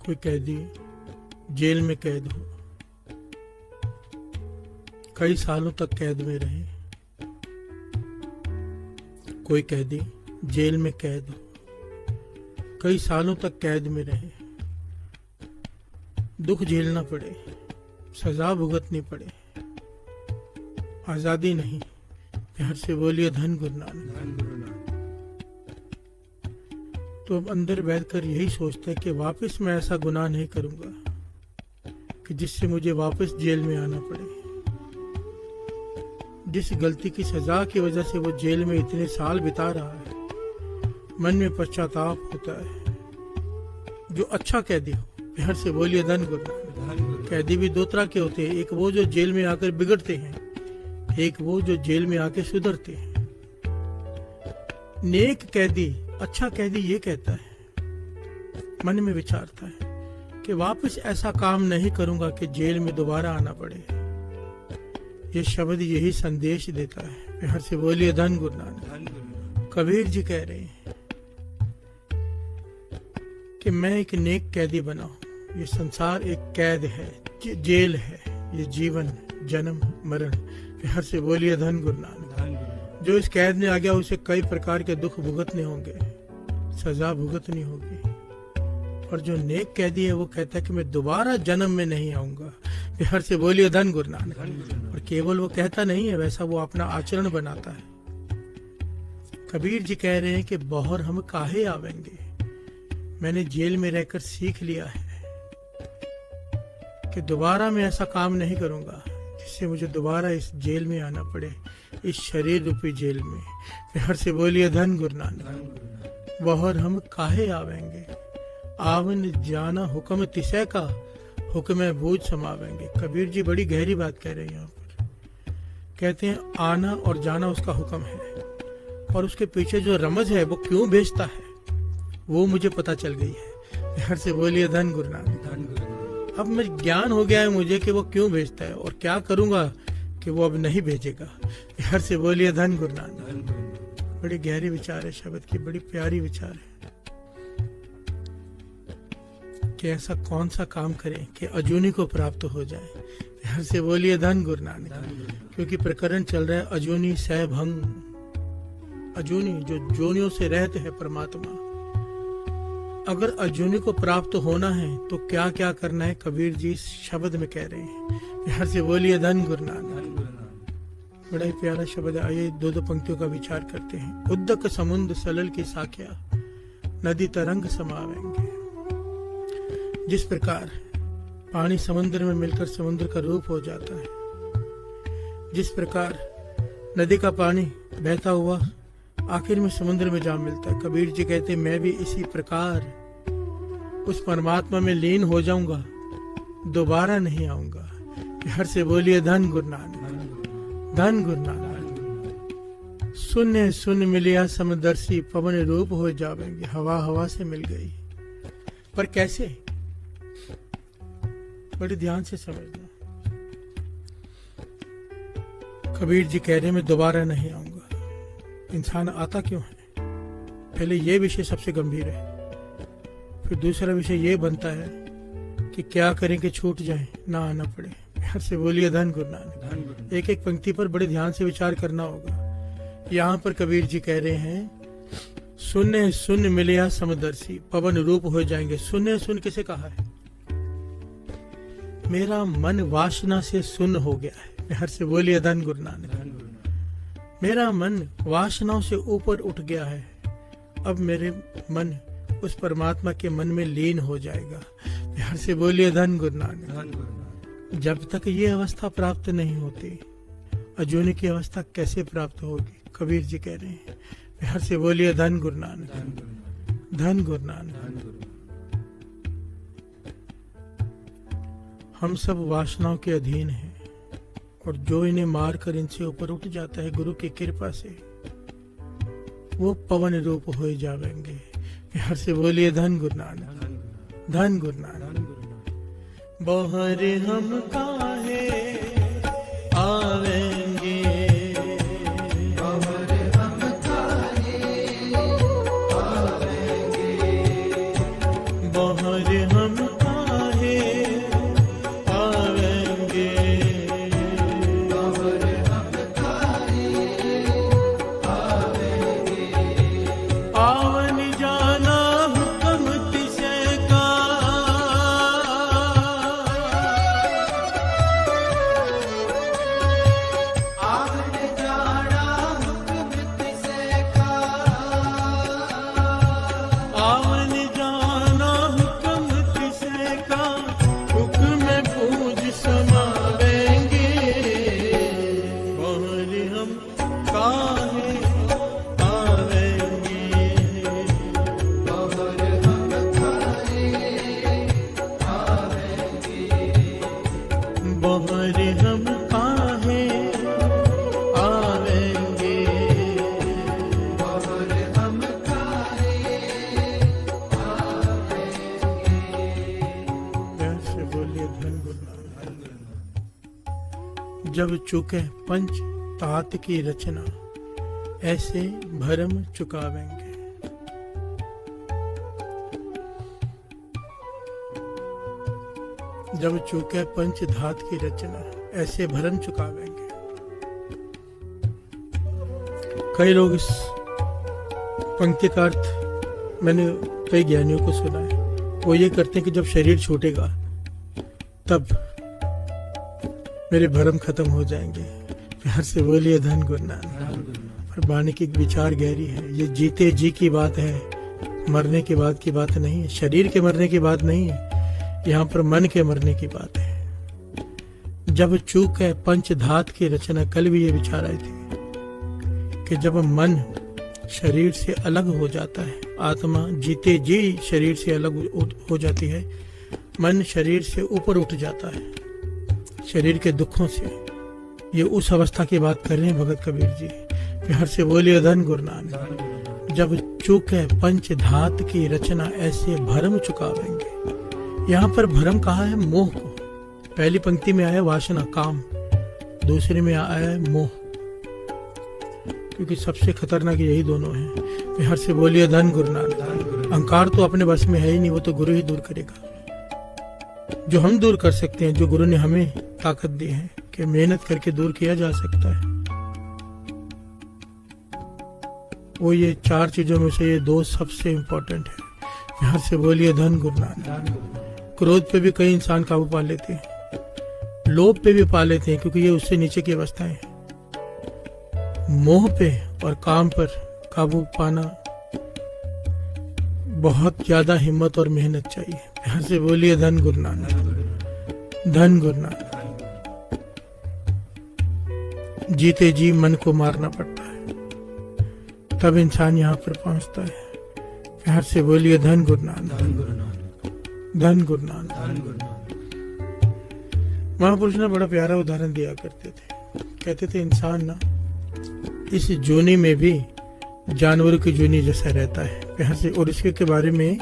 कोई कैदी जेल में कैद हो, कई सालों तक कैद में रहे। कोई कैदी जेल में कैद हो, कई सालों तक कैद में रहे, दुख झेलना पड़े, सजा भुगतनी पड़े, आजादी नहीं। प्यार से बोलिए धन गुरु नानक। तो अब अंदर बैठकर यही सोचता है कि वापस मैं ऐसा गुनाह नहीं करूंगा कि जिससे मुझे वापस जेल में आना पड़े। जिस गलती की सजा की वजह से वो जेल में इतने साल बिता रहा है, मन में पश्चाताप होता है। जो अच्छा कैदी हो, प्यार से बोलिए धन गुरु नानक। कैदी भी दो तरह के होते हैं, एक वो जो जेल में आकर बिगड़ते हैं, एक वो जो जेल में आके सुधरते हैं। नेक कैदी, अच्छा कैदी ये कहता है, मन में विचारता है कि वापस ऐसा काम नहीं करूंगा कि जेल में दोबारा आना पड़े। ये शब्द यही संदेश देता है। प्यार से बोलिए धन गुरु नानक। कबीर जी कह रहे हैं कि मैं एक नेक कैदी बना हूं। ये संसार एक कैद है, जेल है, ये जीवन जन्म मरण। प्यार से बोलिए धन गुरु नानक। जो इस कैद में आ गया उसे कई प्रकार के दुख भुगतने होंगे, सजा भुगतनी होगी। और जो नेक कैदी है वो कहता है कि मैं दोबारा जन्म में नहीं आऊंगा। प्यार से बोलिए धन गुरु नानक। और केवल वो कहता नहीं है, वैसा वो अपना आचरण बनाता है। कबीर जी कह रहे हैं कि बहर हम काहे आवेंगे। मैंने जेल में रहकर सीख लिया है कि दोबारा मैं ऐसा काम नहीं करूंगा जिससे मुझे दोबारा इस जेल में आना पड़े, इस शरीर रूपी जेल में। प्यार से बोलिए धन गुरु नानक। बहर हम काहे आवेंगे, आवन जाना हुक्म तिसै का, हुक्म बूझ समावेंगे। कबीर जी बड़ी गहरी बात कह रहे हैं यहाँ पर। कहते हैं आना और जाना उसका हुक्म है, और उसके पीछे जो रमज है वो क्यों भेजता है वो मुझे पता चल गई है। प्यार से बोलिए धन गुरु नानक। अब मैं ज्ञान हो गया है मुझे कि वो क्यों भेजता है और क्या करूंगा कि वो अब नहीं भेजेगा। प्यार से बोलिए धन गुरु नानक। बड़ी गहरी विचार है शब्द की, बड़ी प्यारी विचार है कि ऐसा कौन सा काम करें कि अजूनी को प्राप्त हो जाए। प्यार से बोलिए धन गुरु नानक। क्योंकि प्रकरण चल रहा है अजूनी सह भंग। अजूनी जो जोनियों से रहते हैं परमात्मा, अगर अजूनी को प्राप्त होना है तो क्या क्या करना है, कबीर जी इस शब्द में कह रहे हैं। प्यार से बोलिए धन गुरु नानक। बड़ा ही प्यारा शब्द है। आइए दो दो पंक्तियों का विचार करते हैं। उद्दक समुद्र सलल की साख्या, नदी तरंग समावेंगे। जिस प्रकार पानी समुद्र में मिलकर समुद्र का रूप हो जाता है, जिस प्रकार नदी का पानी बहता हुआ आखिर में समुद्र में जा मिलता है, कबीर जी कहते हैं मैं भी इसी प्रकार उस परमात्मा में लीन हो जाऊंगा, दोबारा नहीं आऊंगा। प्यार से बोलिए धन गुरु नानक। धन गुरु नानक। सुन सुन मिलिया समदर्शी, पवन रूप हो जावेंगे। हवा हवा से मिल गई, पर कैसे? बड़े ध्यान से समझना। कबीर जी कह रहे मैं दोबारा नहीं आऊंगा। इंसान आता क्यों है? पहले ये विषय सबसे गंभीर है, फिर दूसरा विषय ये बनता है कि क्या करें कि छूट जाए, ना आना पड़े। प्यार से बोलिए धन गुरु नानक। एक एक पंक्ति पर बड़े ध्यान से विचार करना होगा। यहाँ पर कबीर जी कह रहे हैं सुन सुन मिलिया समदर्शी, पवन रूप हो जाएंगे। सुन किसे कहा है? मेरा मन वासना से सुन्न हो गया है। प्यार से बोलिए धन गुरु नानक। मेरा मन वासनाओं से ऊपर उठ गया है। अब मेरे मन उस परमात्मा के मन में लीन हो जाएगा। प्यार से बोलिए धन गुरु नानक। जब तक ये अवस्था प्राप्त नहीं होती, अजूनी की अवस्था कैसे प्राप्त होगी? कबीर जी कह रहे हैं। प्यार से बोलिए धन गुरु नानक। धन गुरु नानक। हम सब वासनाओं के अधीन हैं, और जो इन्हें मार कर इनसे ऊपर उठ जाता है गुरु की कृपा से, वो पवन रूप हो जावेंगे। प्यार से बोलिए धन गुरु नानक। धन गुरु नानक। बहर हम काहे आवेंगे, बहर हम काहे आवेंगे, बहर हम जब चूके पंच तात की रचना, ऐसे भरम चुकावेंगे। जब चूके पंच धात की रचना, ऐसे भरम चुकावेंगे। कई लोग इस पंक्ति का अर्थ मैंने कई ज्ञानियों को सुना है, वो ये करते हैं कि जब शरीर छूटेगा तब मेरे भरम खत्म हो जाएंगे। प्यार से बोलिए धन गुरु नानक। और वाणी की विचार गहरी है। ये जीते जी की बात है, मरने के बाद की बात नहीं है, शरीर के मरने की बात नहीं है, यहाँ पर मन के मरने की बात है। जब चूक है पंच धात की रचना, कल भी ये विचार आए थे कि जब मन शरीर से अलग हो जाता है, आत्मा जीते जी शरीर से अलग हो जाती है, मन शरीर से ऊपर उठ जाता है, शरीर के दुखों से। ये उस अवस्था की बात कर रहे हैं भगत कबीर जी। प्यार से बोलिए धन गुरु नानक। जब चूक है पंच धात की रचना, ऐसे भरम चुकावेंगे। यहाँ पर भरम कहा है मोह को। पहली पंक्ति में आया वासना काम, दूसरे में आया है मोह, क्योंकि सबसे खतरनाक यही दोनों हैं। प्यार से बोलिए धन गुरु नानक। अहंकार तो अपने बस में है ही नहीं, वो तो गुरु ही दूर करेगा। जो हम दूर कर सकते हैं, जो गुरु ने हमें ताकत दी है कि मेहनत करके दूर किया जा सकता है, वो ये चार चीजों में से ये दो सबसे इंपॉर्टेंट है। प्यार से बोलिए धन गुरु नानक। क्रोध पे भी कई इंसान काबू पा लेते हैं, लोभ पे भी पा लेते हैं, क्योंकि ये उससे नीचे की अवस्थाएं हैं। मोह पे और काम पर काबू पाना बहुत ज्यादा हिम्मत और मेहनत चाहिए। प्यार से बोलिए धन गुरु नानक। धन गुरु नानक। जीते जी मन को मारना पड़ता है, तब इंसान यहाँ पर पहुंचता है। प्यार से बोलिए धन गुरु नानक। धन गुरु नानक। महापुरुष ने बड़ा प्यारा उदाहरण दिया करते थे। कहते थे इंसान ना इस जोनी में भी जानवरों की जोनी जैसा रहता है। प्यार से, और इसके के बारे में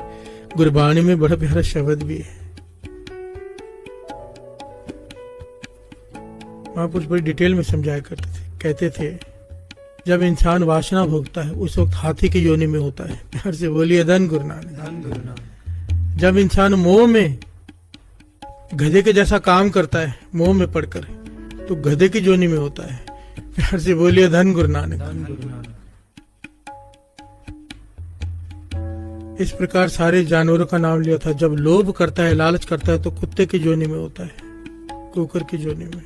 गुरबाणी में बड़ा प्यारा शब्द भी है। महापुरुष बड़ी डिटेल में समझाया करते थे। कहते थे जब इंसान वासना भोगता है उस वक्त हाथी की योनि में होता है। प्यार से बोलिए धन गुरु नानक। जब इंसान मोह में गधे के जैसा काम करता है, मोह में पड़कर, तो गधे की जोनी में होता है। प्यार से बोलिए धन गुरु नानक। इस प्रकार सारे जानवरों का नाम लिया था। जब लोभ करता है, लालच करता है, तो कुत्ते की जोनी में होता है, कुकर की जोनी में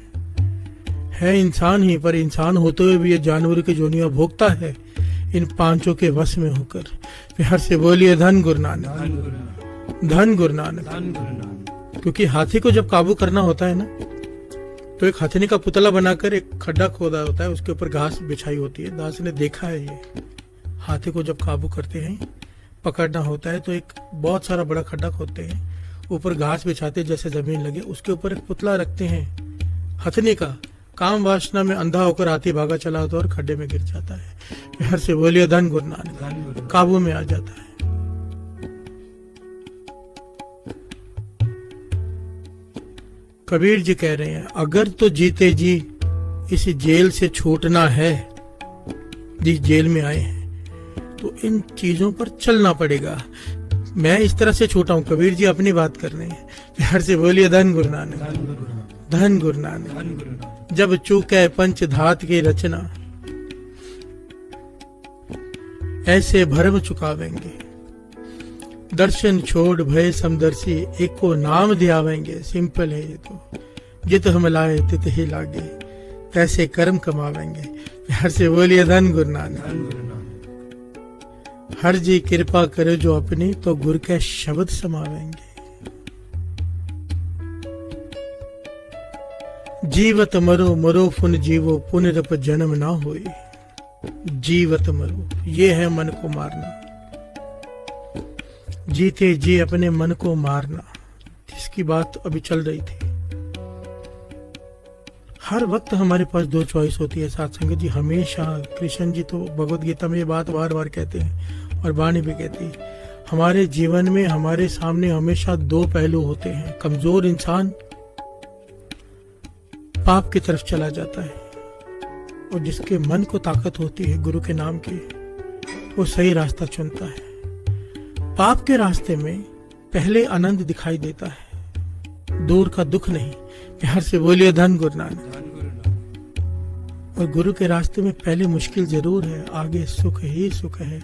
है। इंसान ही, पर इंसान होते हुए भी ये जानवरों की जोनियां भोगता है, इन पांचों के वश में होकर। प्यार से बोलिए धन गुरु नानक। धन गुरु नानक। क्योंकि हाथी को जब काबू करना होता है ना, तो एक हथनी का पुतला बनाकर एक खड्डा खोदा होता है, उसके ऊपर घास बिछाई होती है। दास ने देखा है ये, हाथी को जब काबू करते हैं, पकड़ना होता है, तो एक बहुत सारा बड़ा खड्डा खोदते हैं, ऊपर घास बिछाते जैसे जमीन लगे, उसके ऊपर एक पुतला रखते हैं हथनी का। काम वासना में अंधा होकर हाथी भागा चला होता है और खड्डे में गिर जाता है। प्यार से बोलिए धन गुरु नानक। काबू में आ जाता है। कबीर जी कह रहे हैं अगर तो जीते जी इस जेल से छूटना है, जिस जेल में आए हैं, तो इन चीजों पर चलना पड़ेगा। मैं इस तरह से छूटा हूं, कबीर जी अपनी बात कर रहे हैं। प्यार से बोलिए धन गुरु नानक। धन गुरु नानक। जब चूके पंच धात की रचना, ऐसे भरम चुकावेंगे। दर्शन छोड़ भय समदर्शी, एक को नाम ध्यावेंगे। सिंपल है ये तो। जित हम लाए तित ही लागे, कैसे कर्म कमावेंगे। प्यार से बोलिए धन गुरु नानक। हर जी कृपा करे जो अपनी, तो गुरु के शब्द समावेंगे। जीवत मरो मरो पुन जीवो, पुनरप जन्म ना होए। जीवत मरो, ये है मन को मारना। जीते जी अपने मन को मारना, जिसकी बात अभी चल रही थी। हर वक्त हमारे पास दो चॉइस होती है साथ संगत जी। हमेशा कृष्ण जी तो भगवत गीता में ये बात बार बार कहते हैं, और वाणी भी कहती है, हमारे जीवन में हमारे सामने हमेशा दो पहलू होते हैं। कमजोर इंसान पाप की तरफ चला जाता है। और जिसके मन को ताकत होती है गुरु के नाम की, वो सही रास्ता चुनता है। पाप के रास्ते में पहले आनंद दिखाई देता है, दूर का दुख नहीं। प्यार से बोलिए धन गुरु नानक। और गुरु के रास्ते में पहले मुश्किल जरूर है, आगे सुख ही सुख है।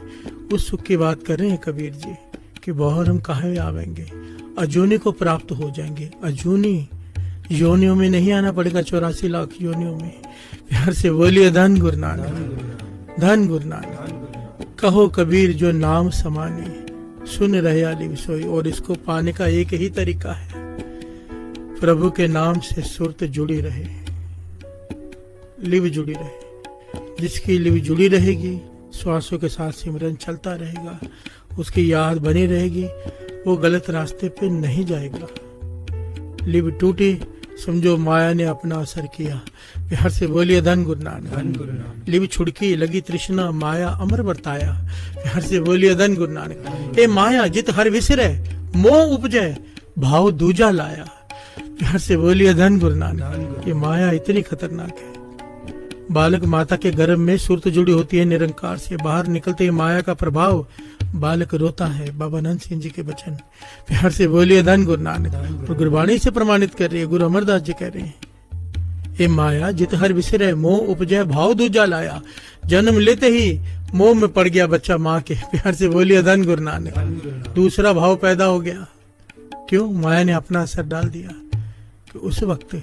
उस सुख की बात कर रहे हैं कबीर जी कि बहुर हम कहाँ आवेंगे, अजूनी को प्राप्त हो जाएंगे। अजूनी योनियों में नहीं आना पड़ेगा, 84 लाख योनियों में। प्यार से बोलिए धन गुरु नानक, धन गुरु नानक। कहो कबीर जो नाम समाने, सुन रहे आलिम सोई। और इसको पाने का एक ही तरीका है, प्रभु के नाम से सुरत जुड़ी रहे, लिव जुड़ी रहे। जिसकी लिव जुड़ी रहेगी, श्वासों के साथ सिमरन चलता रहेगा, उसकी याद बनी रहेगी, वो गलत रास्ते पे नहीं जाएगा। लिव टूटी, समझो माया ने अपना असर किया। प्यार से बोलिए धन गुरु नानक। लिव छुड़की, लगी तृष्णा, माया अमर बरताया। प्यार से बोलिए धन गुरु नानक। ए माया जित हर विसरे, मोह उपजे भाव दूजा लाया। प्यार से बोलिए धन गुरु नानक। ये माया इतनी खतरनाक है। बालक माता के गर्भ में सुरत जुड़ी होती है निरंकार से, बाहर निकलते ही माया का प्रभाव, बालक रोता है। बाबा नंद सिंह जी के वचन। प्यार से बोलिए धन गुरु नानक। और गुरबाणी से प्रमाणित कर रही है, गुरु अमरदास जी कह रहे हैं, ए माया जित हर विसरे, मोह उपजे भाव दूजा लाया। जन्म लेते ही मोह में पड़ गया बच्चा माँ के। प्यार से बोलिए धन गुरु नानक। दूसरा भाव पैदा हो गया। क्यों? माया ने अपना असर डाल दिया। कि उस वक्त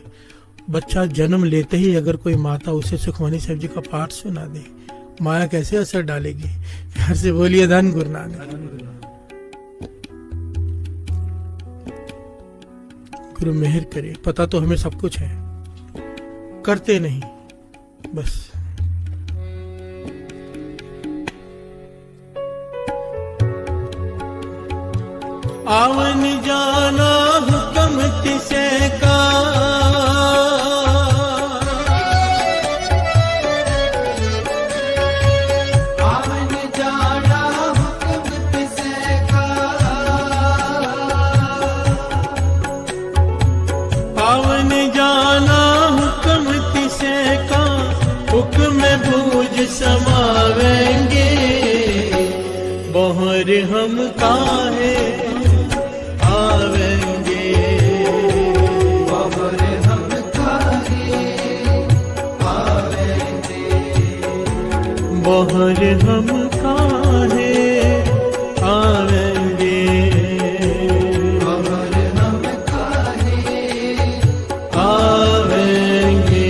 बच्चा जन्म लेते ही अगर कोई माता उसे सुखमनी साहिब जी का पाठ सुना दे, माया कैसे असर डालेगी? प्यार से बोलिए धन गुरु नानक। गुरु मेहर करे। पता तो हमें सब कुछ है, करते नहीं बस। आवन जाना हुक्म किसे का, आवन जाना हुक्म किसे का, आवन जाना हुक्म किसे का, हुक्म बूझ समावेंगे, बहुर हम काहे आवेंगे, बहुर हम काहे आवेंगे, बहुर हम काहे आवेंगे, बहुर हम काहे आवेंगे।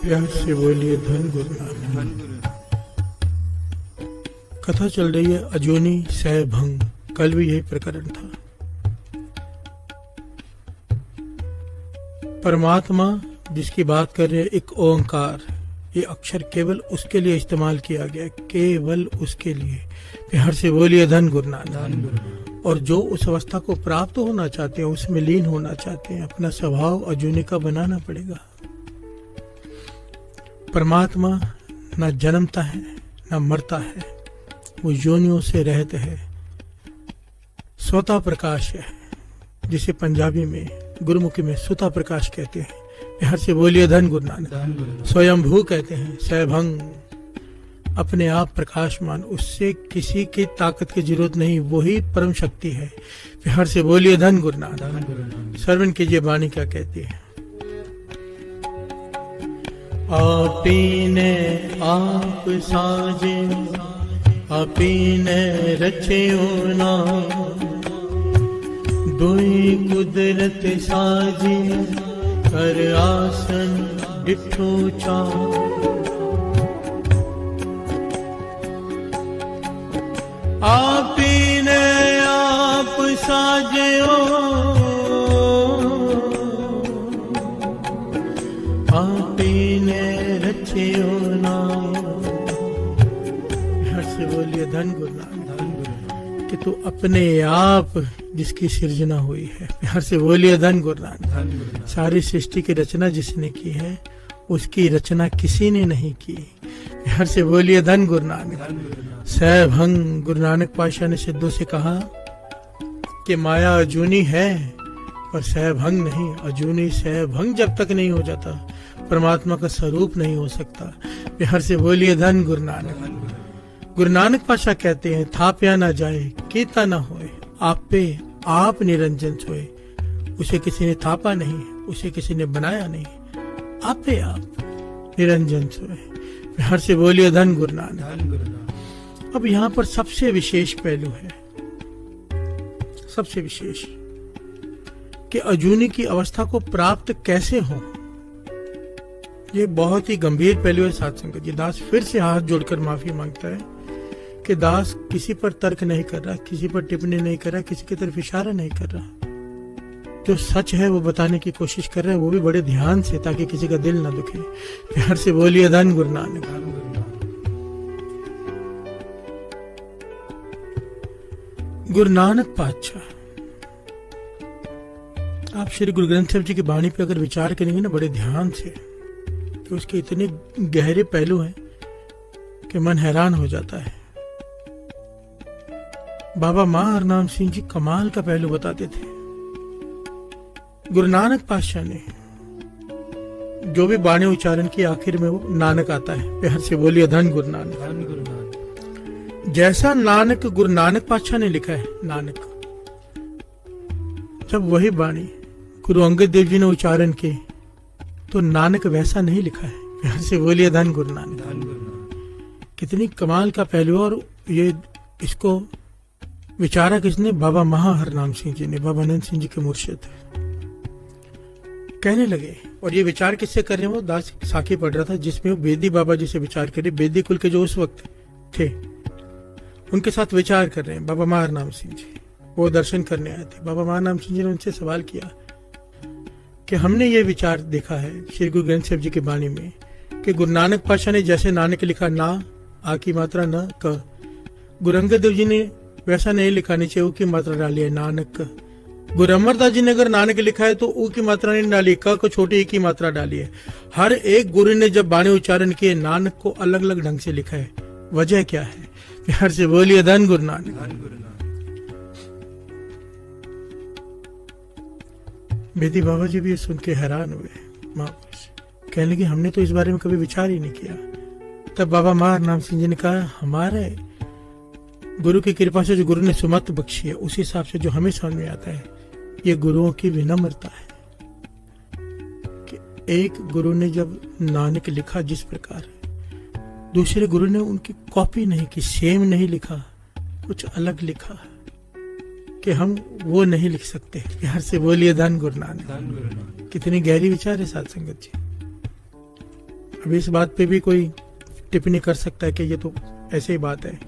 प्यार से बोलिए धन गुरु नानक। कथा चल रही है अजूनी सह भंग। कल भी यही प्रकरण था। परमात्मा जिसकी बात कर रहे हैं, एक ओंकार, ये अक्षर केवल उसके लिए इस्तेमाल किया गया, केवल उसके लिए। प्यार से बोलिए धन गुरु नानक। और जो उस अवस्था को प्राप्त होना चाहते हैं, उसमें लीन होना चाहते हैं, अपना स्वभाव अजूनी का बनाना पड़ेगा। परमात्मा न जन्मता है न मरता है, वो योनियों से रहते हैं, स्वतः प्रकाश है, जिसे पंजाबी में गुरुमुखी में सुता प्रकाश कहते हैं। प्यार से बोलिए धन गुरु नानक। स्वयंभू कहते हैं, सहभंग, अपने आप प्रकाशमान, उससे किसी की ताकत की जरूरत नहीं, वही परम शक्ति है। प्यार से बोलिए धन गुरु नानक। श्रवण कीजिए वाणी क्या कहती है। आपीने आप साजे, आपीने रचियो ना, दुई कुदरत साजी, कर आसन डिठो चा। आपीने आप साजयो, आपे ने रचियो नाम। हर से बोलिए धन गुरु नानक कि तू अपने आप जिसकी सृजना हुई है। हर से बोलिए धन गुरु नानक। सारी सृष्टि की रचना जिसने की है उसकी रचना किसी ने नहीं की। हर से बोलिए धन गुरु नानक। सहभंग गुरु नानक पातशाह ने सिद्धों से कहा कि माया अजूनी है पर सहभंग नहीं। अजूनी सहभंग जब तक नहीं हो जाता परमात्मा का स्वरूप नहीं हो सकता। हर से बोलिए धन गुरु नानक। गुरु नानक पातशाह कहते हैं थाप्या ना जाए कीता ना होए, आप पे आप निरंजन सोए। उसे किसी ने थापा नहीं, उसे किसी ने बनाया नहीं, आप पे आप निरंजन सोए। हर से बोलिए धन गुरु नानक। अब यहाँ पर सबसे विशेष पहलू है, सबसे विशेष कि अजूनी की अवस्था को प्राप्त कैसे हो। ये बहुत ही गंभीर पहलू है साध संगत जी। दास फिर से हाथ जोड़कर माफी मांगता है कि दास किसी पर तर्क नहीं कर रहा, किसी पर टिप्पणी नहीं कर रहा, किसी की तरफ इशारा नहीं कर रहा। जो सच है वो बताने की कोशिश कर रहा है, वो भी बड़े ध्यान से, ताकि किसी का दिल ना दुखे। प्यार से बोलिए धन गुरु नानक। गुरु नानक पातशाह, आप श्री गुरु ग्रंथ साहिब जी की वाणी पे अगर विचार करेंगे ना बड़े ध्यान से, तो उसके इतने गहरे पहलू हैं कि मन हैरान हो जाता है। बाबा मां हरनाम सिंह जी कमाल का पहलू बताते थे। गुरु नानक पातशाह ने जो भी बाणी उच्चारण की आखिर में वो नानक आता है। प्यार से बोलिए धन गुरु नानक। जैसा नानक गुरु नानक पातशाह ने लिखा है नानक, जब वही बाणी गुरु अंगद देव जी ने उच्चारण की तो नानक वैसा नहीं लिखा है। प्यार से बोलिए धन गुरु नानक। कितनी कमाल का पहलू। और ये इसको विचारा किसने? बाबा महा हरनाम सिंह जी ने, बाबा आनंद सिंह जी के मुर्शिद कहने लगे। और ये विचार किससे कर रहे हैं? वो दास साखी पढ़ रहा था जिसमें वो बेदी बाबा जी से विचार करे। बेदी कुल के जो उस वक्त थे उनके साथ विचार कर रहे हैं बाबा महा हरनाम सिंह जी। वो दर्शन करने आए थे। बाबा महा हरनाम सिंह जी ने उनसे सवाल किया कि हमने ये विचार देखा है श्री गुरु ग्रंथ साहिब जी की वाणी में कि गुरु नानक पातशाह ने जैसे नानक लिखा ना आ की मात्रा न क, गुरु अंगद देव जी ने वैसा नहीं लिखा, नीचे ऊ की मात्रा डाली है नानक। गुरु अमरदास जी ने अगर नानक लिखा है तो ऊ की मात्रा नहीं डाली, क को छोटी ई की मात्रा डाली है। हर एक गुरु ने जब बाणी उच्चारण किए नानक को अलग अलग ढंग से लिखा है। वजह क्या है? प्यार से बोलिए धन गुरु नानक। बेदी बाबा जी भी सुन के हैरान हुए। कहने लगे हमने तो इस बारे में कभी विचार ही नहीं किया। तब बाबा महा हरनाम सिंह जी ने कहा हमारे गुरु की कृपा से जो गुरु ने सुमत बख्शी है उस हिसाब से जो हमें समझ में आता है ये गुरुओं की विनम्रता है कि एक गुरु ने जब नानक लिखा जिस प्रकार, दूसरे गुरु ने उनकी कॉपी नहीं की, सेम नहीं लिखा, कुछ अलग लिखा कि हम वो नहीं लिख सकते। प्यार से बोलिए धन गुरु नानक। कितनी गहरी विचार है साध संगत जी। अब इस बात पे भी कोई टिप्पणी कर सकता है कि ये तो ऐसे ही बात है,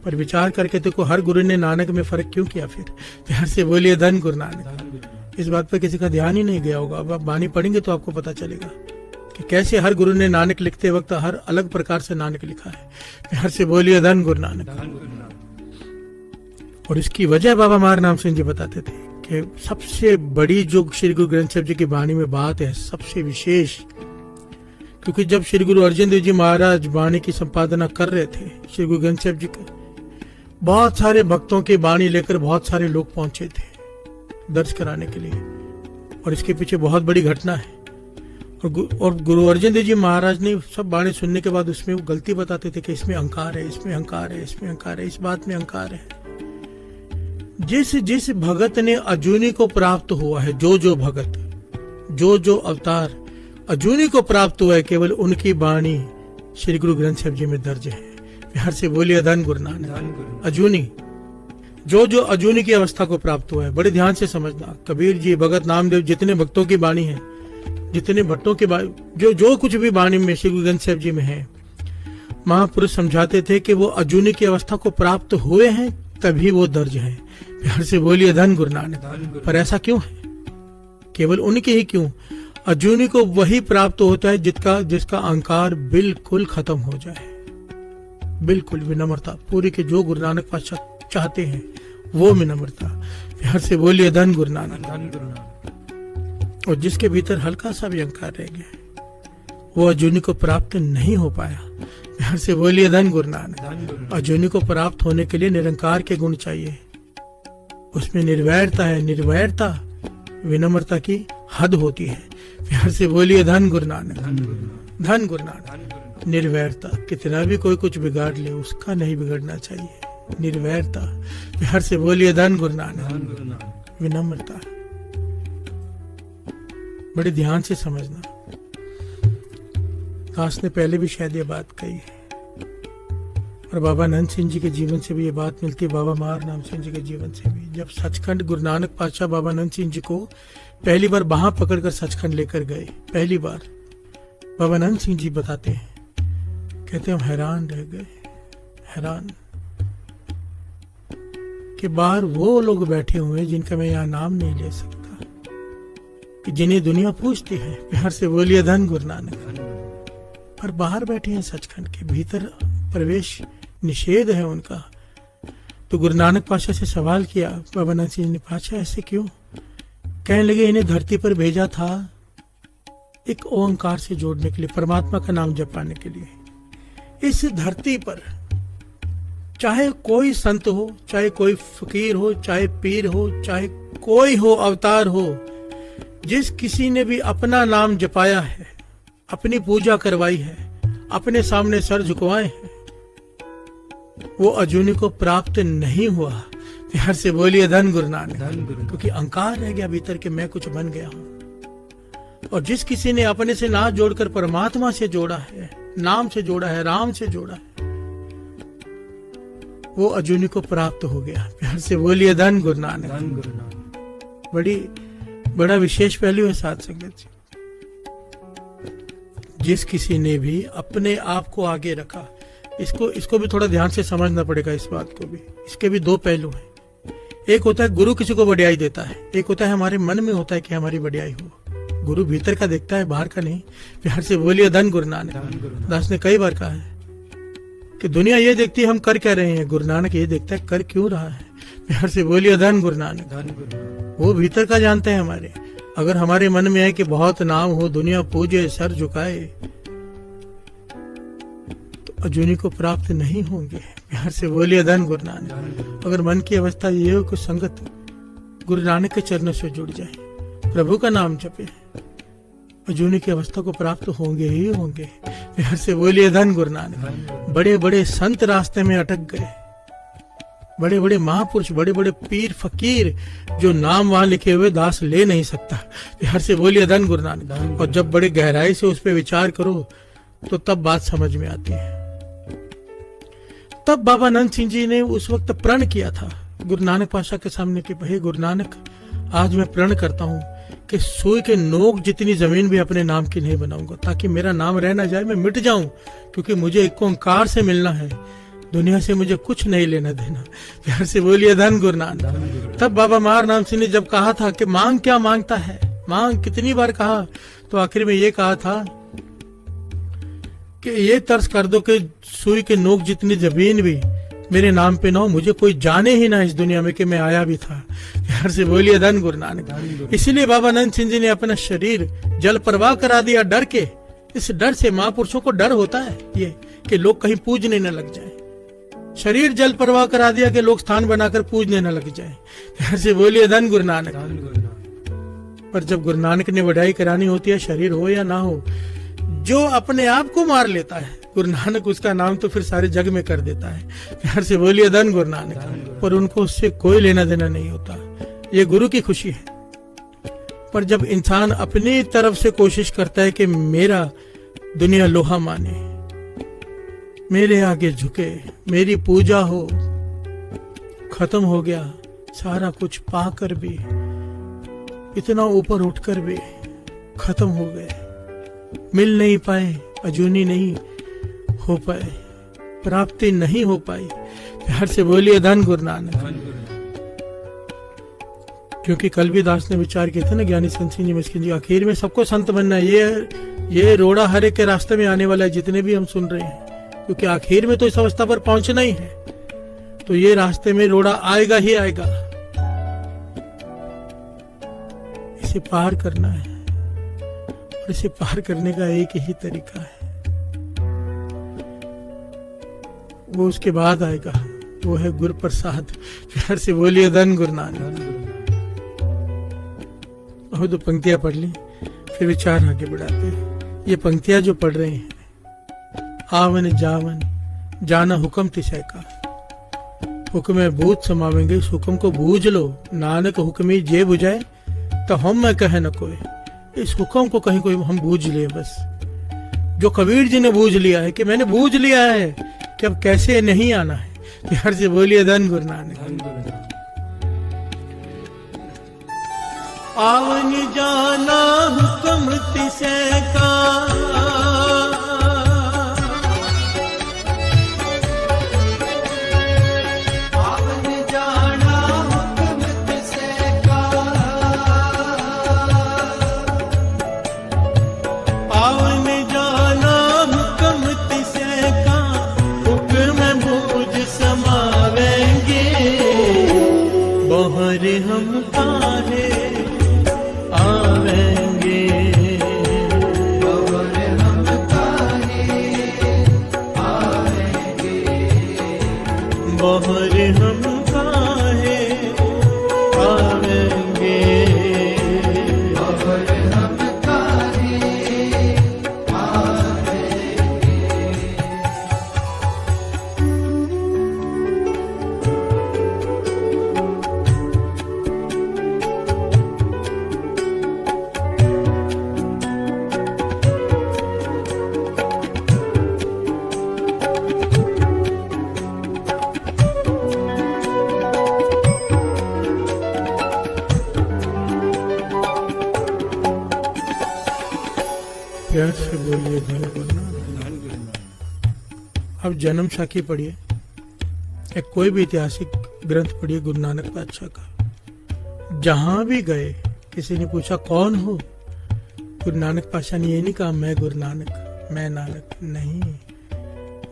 पर विचार करके देखो हर गुरु ने नानक में फर्क क्यों किया फिर? प्यार से बोलिए धन गुरु नानक। इस बात पर किसी का ध्यान ही नहीं गया होगा। अब आप बानी पढ़ेंगे तो आपको पता चलेगा कि कैसे हर गुरु ने नानक लिखते वक्त हर अलग प्रकार से नानक लिखा है। प्यार से बोलिए धन गुरु नानक। और इसकी वजह बाबा महा हरनाम सिंह जी बताते थे कि सबसे बड़ी जो श्री गुरु ग्रंथ साहिब जी की वाणी में बात है सबसे विशेष, क्योंकि जब श्री गुरु अर्जन देव जी महाराज वाणी की संपादना कर रहे थे श्री गुरु ग्रंथ साहिब जी का, बहुत सारे भक्तों की वाणी लेकर बहुत सारे लोग पहुंचे थे दर्ज कराने के लिए। और इसके पीछे बहुत बड़ी घटना है। और गुरु अर्जन देव जी महाराज ने सब वाणी सुनने के बाद उसमें वो गलती बताते थे कि इसमें अहंकार है, इसमें अहंकार है, इसमें अहंकार है, इस बात में अहंकार है। जिस जिस भगत ने अजूनी को प्राप्त हुआ है, जो जो भगत, जो जो अवतार अजूनी को प्राप्त हुआ है, केवल उनकी वाणी श्री गुरु ग्रंथ साहिब जी में दर्ज है। प्यार से बोलिए धन गुरु नानक। अजूनी, जो जो अजूनी की अवस्था को प्राप्त हुआ है, बड़े ध्यान से समझना। कबीर जी, भगत नामदेव, जितने भक्तों की वाणी है, जितने भट्टों की जो कुछ भी वाणी में श्री गुरु ग्रंथ साहिब जी में है, महापुरुष समझाते थे कि वो अजूनी की अवस्था को प्राप्त हुए हैं तभी वो दर्ज है। प्यार से बोलिए धन गुरु नानक। पर ऐसा क्यों है? केवल उनके ही क्यों, अजूनी को वही प्राप्त होता है जिसका अहंकार बिल्कुल खत्म हो जाए, बिल्कुल विनम्रता पूरी के जो गुरु नानक पातशाह चाहते हैं वो विनम्रता। प्यार से बोलिए धन गुरु नानक। और जिसके भीतर हल्का सा भी अहंकार रह गया वो अजूनी को प्राप्त नहीं हो पाया। प्यार से बोलिए धन गुरु नानक। अजूनी को प्राप्त होने के लिए निरंकार के गुण चाहिए, उसमें निर्वैरता है। निर्वैरता विनम्रता की हद होती है। प्यार से बोलिए धन गुरु नानक। धन गुरु नानक। निर्वैरता, कितना भी कोई कुछ बिगाड़ ले उसका नहीं बिगड़ना चाहिए, निर्वैरता। प्यार से बोलिए धन गुरु नानक। विनम्रता, बड़े ध्यान से समझना। दास ने पहले भी शायद ये बात कही है और बाबा नंद सिंह जी के जीवन से भी ये बात मिलती है, बाबा मार नाम सिंह जी के जीवन से भी। जब सचखंड गुरु नानक पातशाह बाबा नंद सिंह जी को पहली बार बाहां पकड़कर सचखंड लेकर गए, पहली बार, बाबा नंद सिंह जी बताते हैं, कहते हम हैरान रह गए, हैरान कि बाहर वो लोग बैठे हुए हैं जिनका मैं यहाँ नाम नहीं ले सकता, कि जिन्हें दुनिया पूछती है। प्यार से बोलिए धन गुरु नानक। पर बाहर बैठे हैं सचखंड के, भीतर प्रवेश निषेध है उनका। तो गुरु नानक पातशाह से सवाल किया बाबा नंद सिंह ने, पातशाह ऐसे क्यों? कहने लगे इन्हें धरती पर भेजा था एक ओंकार से जोड़ने के लिए, परमात्मा का नाम जपाने के लिए। इस धरती पर चाहे कोई संत हो, चाहे कोई फकीर हो, चाहे पीर हो, चाहे कोई हो अवतार हो, जिस किसी ने भी अपना नाम जपाया है, अपनी पूजा करवाई है, अपने सामने सर झुकवाए हैं, वो अजूनी को प्राप्त नहीं हुआ। प्यार से बोलिए धन गुरु नानक। क्योंकि अहंकार रह गया भीतर के मैं कुछ बन गया हूं। और जिस किसी ने अपने से ना जोड़कर परमात्मा से जोड़ा है, नाम से जोड़ा है, राम से जोड़ा है, वो अजूनी को प्राप्त हो गया। प्यार से बोलिए धन गुरु नानक। बड़ा विशेष पहलू है साथ संगत जी। जिस किसी ने भी अपने आप को आगे रखा, इसको भी थोड़ा ध्यान से समझना पड़ेगा, इस बात को भी। इसके भी दो पहलू हैं। एक होता है गुरु किसी को बढ़ियाई देता है, एक होता है हमारे मन में होता है कि हमारी बढ़ियाई हो। गुरु भीतर का देखता है, बाहर का नहीं। प्यार से बोलिए धन गुरु नानक। दास ने कई बार कहा है कि दुनिया ये देखती है हम कर क्या रहे हैं, गुरु नानक ये देखता है कर क्यों रहा है। प्यार से बोलिए धन गुरु नानक। वो भीतर का जानते हैं हमारे। अगर हमारे मन में है कि बहुत नाम हो, दुनिया पूजे, सर झुकाए, तो अजूनी को प्राप्त नहीं होंगे। प्यार से बोलिए धन गुरु नानक। अगर मन की अवस्था ये हो कि संगत गुरु नानक के चरणों से जुड़ जाए, प्रभु का नाम जपे, अजूनी की अवस्था को प्राप्त होंगे ही होंगे। प्यार से बोलिए धन गुरु नानक। बड़े बड़े संत रास्ते में अटक गए, बड़े बड़े महापुरुष, बड़े बड़े पीर फकीर, जो नाम वहां लिखे हुए दास ले नहीं सकता। प्यार से बोलिए धन गुरु नानक। और जब बड़े गहराई से उस पर विचार करो तो तब बात समझ में आती है। तब बाबा नंद सिंह जी ने उस वक्त प्रण किया था गुरु नानक पातशाह के सामने कि भाई गुरु नानक, आज मैं प्रण करता हूँ कि सुई के नोक जितनी जमीन भी अपने नाम की नहीं बनाऊंगा, ताकि मेरा नाम रह ना जाए, मैं मिट जाऊं। क्योंकि मुझे एक ओंकार से मिलना है, दुनिया से मुझे कुछ नहीं लेना देना। प्यार से बोलिए धन गुरु नानक। तब बाबा मार नाम सिंह ने जब कहा था कि मांग क्या मांगता है, मांग कितनी बार कहा, तो आखिर में ये कहा था कि ये तर्ज कर दो कि सुई के नोक जितनी जमीन भी मेरे नाम पे ना हो, मुझे कोई जाने ही ना इस दुनिया में कि मैं आया भी था। प्यार से बोलिए धन गुरु नानक। इसीलिए बाबा नंद सिंह जी ने अपना शरीर जल प्रवाह करा दिया डर के। इस डर से महापुरुषों को डर होता है ये कि लोग कहीं पूजने न लग जाए। शरीर जल प्रवाह करा दिया कि लोग स्थान बनाकर पूजने न लग जाए। प्यार से बोलिए धन गुरु नानक। पर जब गुरु नानक ने बढ़ाई करानी होती है, शरीर हो या ना हो, जो अपने आप को मार लेता है गुरु नानक, उसका नाम तो फिर सारे जग में कर देता है। प्यार से बोलिए धन गुरु नानक। पर उनको उससे कोई लेना देना नहीं होता, ये गुरु की खुशी है। पर जब इंसान अपनी तरफ से कोशिश करता है कि मेरा दुनिया लोहा माने, मेरे आगे झुके, मेरी पूजा हो, खत्म हो गया सारा कुछ पाकर भी, इतना ऊपर उठकर भी खत्म हो गए, मिल नहीं पाए, अजूनी नहीं हो पाए, प्राप्ति नहीं हो पाई। प्यार से बोलिए धन गुरु नानक। क्योंकि कल भी दास ने विचार किए थे ना, ज्ञानी संत सिंह जी मिस्किन जी, आखिर में सबको संत बनना है। ये रोड़ा हरे के रास्ते में आने वाला है, जितने भी हम सुन रहे हैं, क्योंकि आखिर में तो इस अवस्था पर पहुंचना ही है। तो ये रास्ते में रोड़ा आएगा ही आएगा, इसे पार करना है। और इसे पार करने का एक ही तरीका है, वो उसके बाद आएगा, वो है गुरु प्रसाद। प्यार से बोलिए धन गुरु नानक। और दो पंक्तियां पढ़ ली, फिर विचार आगे बढ़ाते हैं। ये पंक्तियां जो पढ़ रहे हैं, आवन जावन जाना हुक्म तिसै का, हुक्म भूत समावेंगे, इस हुक्म को बूझ लो। नानक हुक्मी जे बुझाए तो हम मैं कहे न कोई। इस हुक्म को कहीं कोई हम बूझ लिए बस, जो कबीर जी ने बूझ लिया है कि मैंने बूझ लिया है कि अब कैसे नहीं आना है। प्यार से बोलिए धन गुरु नानक। आवन जाना हुक्म तिसै का, आवन जाना हुक्म तिसै का, आवन जाना हुक्म तिसै का, हुक्म बूझ समावेंगे, बाहर हम काहे आवेंगे, बाहर हम काहे आवेंगे, बाहर हम काहे आवेंगे, बाहर हम काहे आवेंगे। प्यार से बोलिए धन गुरु नानक। अब जन्म साखी पढ़िए, या कोई भी ऐतिहासिक ग्रंथ पढ़िए गुरु नानक पातशाह का। जहां भी गए किसी ने पूछा कौन हो, गुरु नानक पातशाह ने ये नहीं कहा मैं गुरु नानक, मैं नानक नहीं,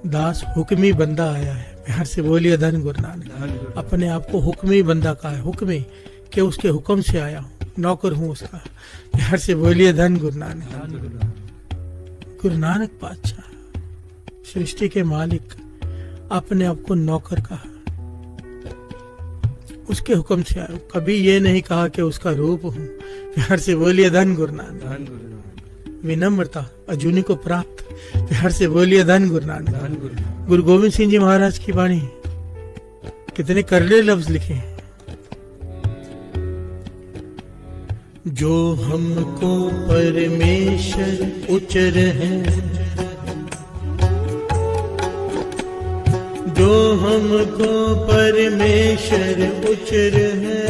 दास हुक्मी बंदा आया है। प्यार से बोलिए धन गुरु नानक। अपने आप को हुक्मी बंदा कहा है, हुक्मी के उसके हुक्म से आया हूँ, नौकर हूँ उसका। प्यार से बोलिए धन गुरु नानक। गुरु नानक पातशाह सृष्टि के मालिक, अपने आप को नौकर कहा, उसके हुक्म से आया। कभी ये नहीं कहा कि उसका रूप हूँ। प्यार से बोलिए धन गुरु नानक। विनम्रता अजूनी को प्राप्त। प्यार से बोलिए धन गुरु नानक। गुरु गोविंद सिंह जी महाराज की वाणी, कितने करड़े लफ्ज लिखे हैं। जो हमको परमेश्वर उचर है, जो हमको परमेश्वर उचर है,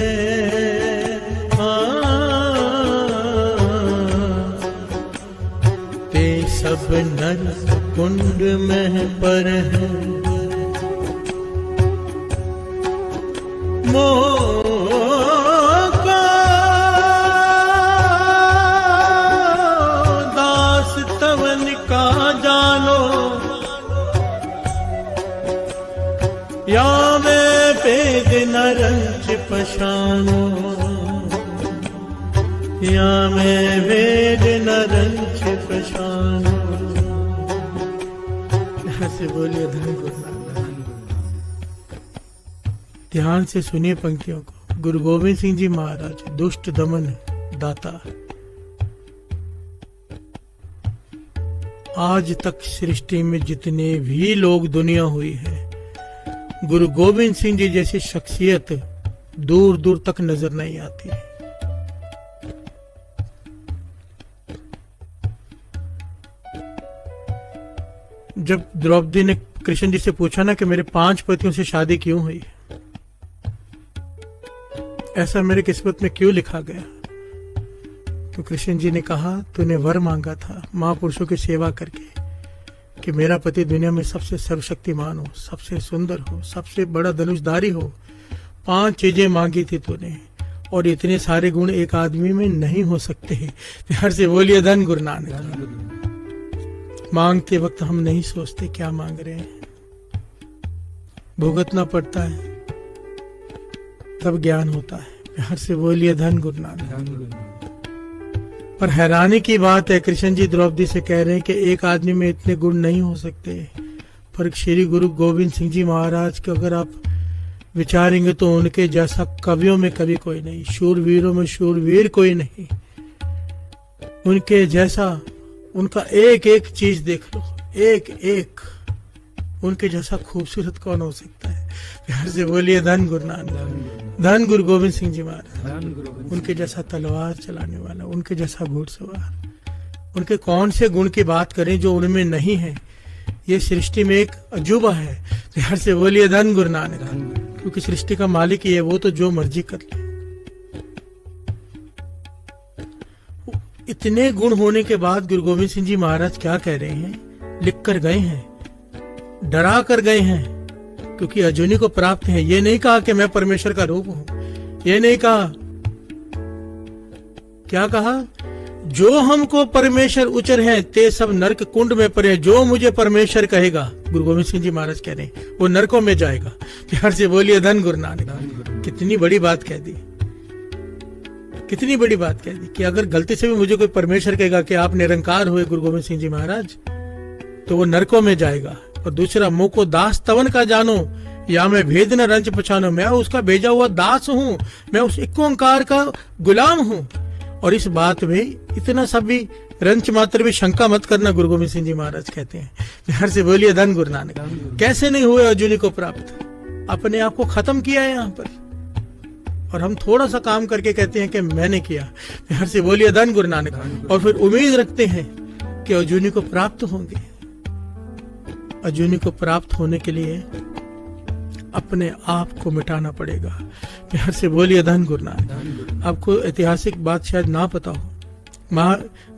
ते सब नर कुंड में पर है। या मैं भेद न रंच पछानो, या मैं भेद न रंच पछानो। यहाँ से बोलिए धन गुरु नानक। ध्यान से सुनिए पंक्तियों को। गुरु गोविंद सिंह जी महाराज दुष्ट दमन दाता, आज तक सृष्टि में जितने भी लोग दुनिया हुई है, गुरु गोविंद सिंह जी जैसी शख्सियत दूर दूर तक नजर नहीं आती। जब द्रौपदी ने कृष्ण जी से पूछा ना कि मेरे 5 पतियों से शादी क्यों हुई, ऐसा मेरे किस्मत में क्यों लिखा गया, तो कृष्ण जी ने कहा तूने वर मांगा था महापुरुषों की सेवा करके कि मेरा पति दुनिया में सबसे सर्वशक्तिमान हो, सबसे सुंदर हो, सबसे बड़ा धनुषधारी हो। 5 चीजें मांगी थी तूने, और इतने सारे गुण एक आदमी में नहीं हो सकते हैं। प्यार से बोलिए धन गुरु नानक। मांगते वक्त हम नहीं सोचते क्या मांग रहे हैं, भुगतना पड़ता है तब ज्ञान होता है। प्यार से बोलिए धन गुरु नानक। पर हैरानी की बात है, कृष्ण जी द्रौपदी से कह रहे हैं कि एक आदमी में इतने गुण नहीं हो सकते, पर श्री गुरु गोविंद सिंह जी महाराज को अगर आप विचारेंगे तो उनके जैसा कवियों में कभी कोई नहीं, शूरवीरों में शूरवीर कोई नहीं, उनके जैसा, उनका एक एक चीज देख लो, एक एक उनके जैसा खूबसूरत कौन हो सकता है। प्यार से बोलिए धन गुरु नानक, धन गुरु गोविंद सिंह जी महाराज। उनके जैसा तलवार चलाने वाला, उनके जैसा घुड़सवार, उनके कौन से गुण की बात करें जो उनमें नहीं है। ये सृष्टि में एक अजूबा है। प्यार से बोलिए धन गुरु नानक, क्योंकि सृष्टि का मालिक ही है, वो तो जो मर्जी कर ले। इतने गुण होने के बाद गुरु गोविंद सिंह जी महाराज क्या कह रहे हैं, लिख कर गए हैं, डरा कर गए हैं, क्योंकि अजूनी को प्राप्त है। ये नहीं कहा कि मैं परमेश्वर का रूप हूं, ये नहीं कहा, क्या कहा, जो हमको परमेश्वर उचर है ते सब नरक कुंड में पड़े, जो मुझे परमेश्वर कहेगा, गुरु गोविंद सिंह जी महाराज कह रहे हैं, वो नरकों में जाएगा। प्यार से बोलिए धन गुरु नानक। कितनी बड़ी बात कह दी, कितनी बड़ी बात कह दी कि अगर गलती से भी मुझे कोई परमेश्वर कहेगा कि आप निरंकार हुए गुरु गोविंद सिंह जी महाराज, तो वो नरकों में जाएगा। और दूसरा, मुंह को दास तवन का जानो, या मैं भेद न रंच पछानो, मैं उसका भेजा हुआ दास हूं, मैं उस एक ओंकार का गुलाम हूं। और इस बात में इतना सब भी रंच मात्र भी शंका मत करना, गुरु गोविंद सिंह जी महाराज कहते हैं। प्यार से बोलिए धन गुरु नानक। कैसे नहीं हुए अजूनी को प्राप्त, अपने आप को खत्म किया है यहाँ पर, और हम थोड़ा सा काम करके कहते हैं कि मैंने किया। प्यार से बोलिए धन गुरु नानक। और फिर उम्मीद रखते हैं कि अजूनी को प्राप्त होंगे। अजूनी को प्राप्त होने के लिए अपने आप को मिटाना पड़ेगा। प्यार से बोलिए धन गुरु नानक। आपको ऐतिहासिक बात शायद ना पता हो,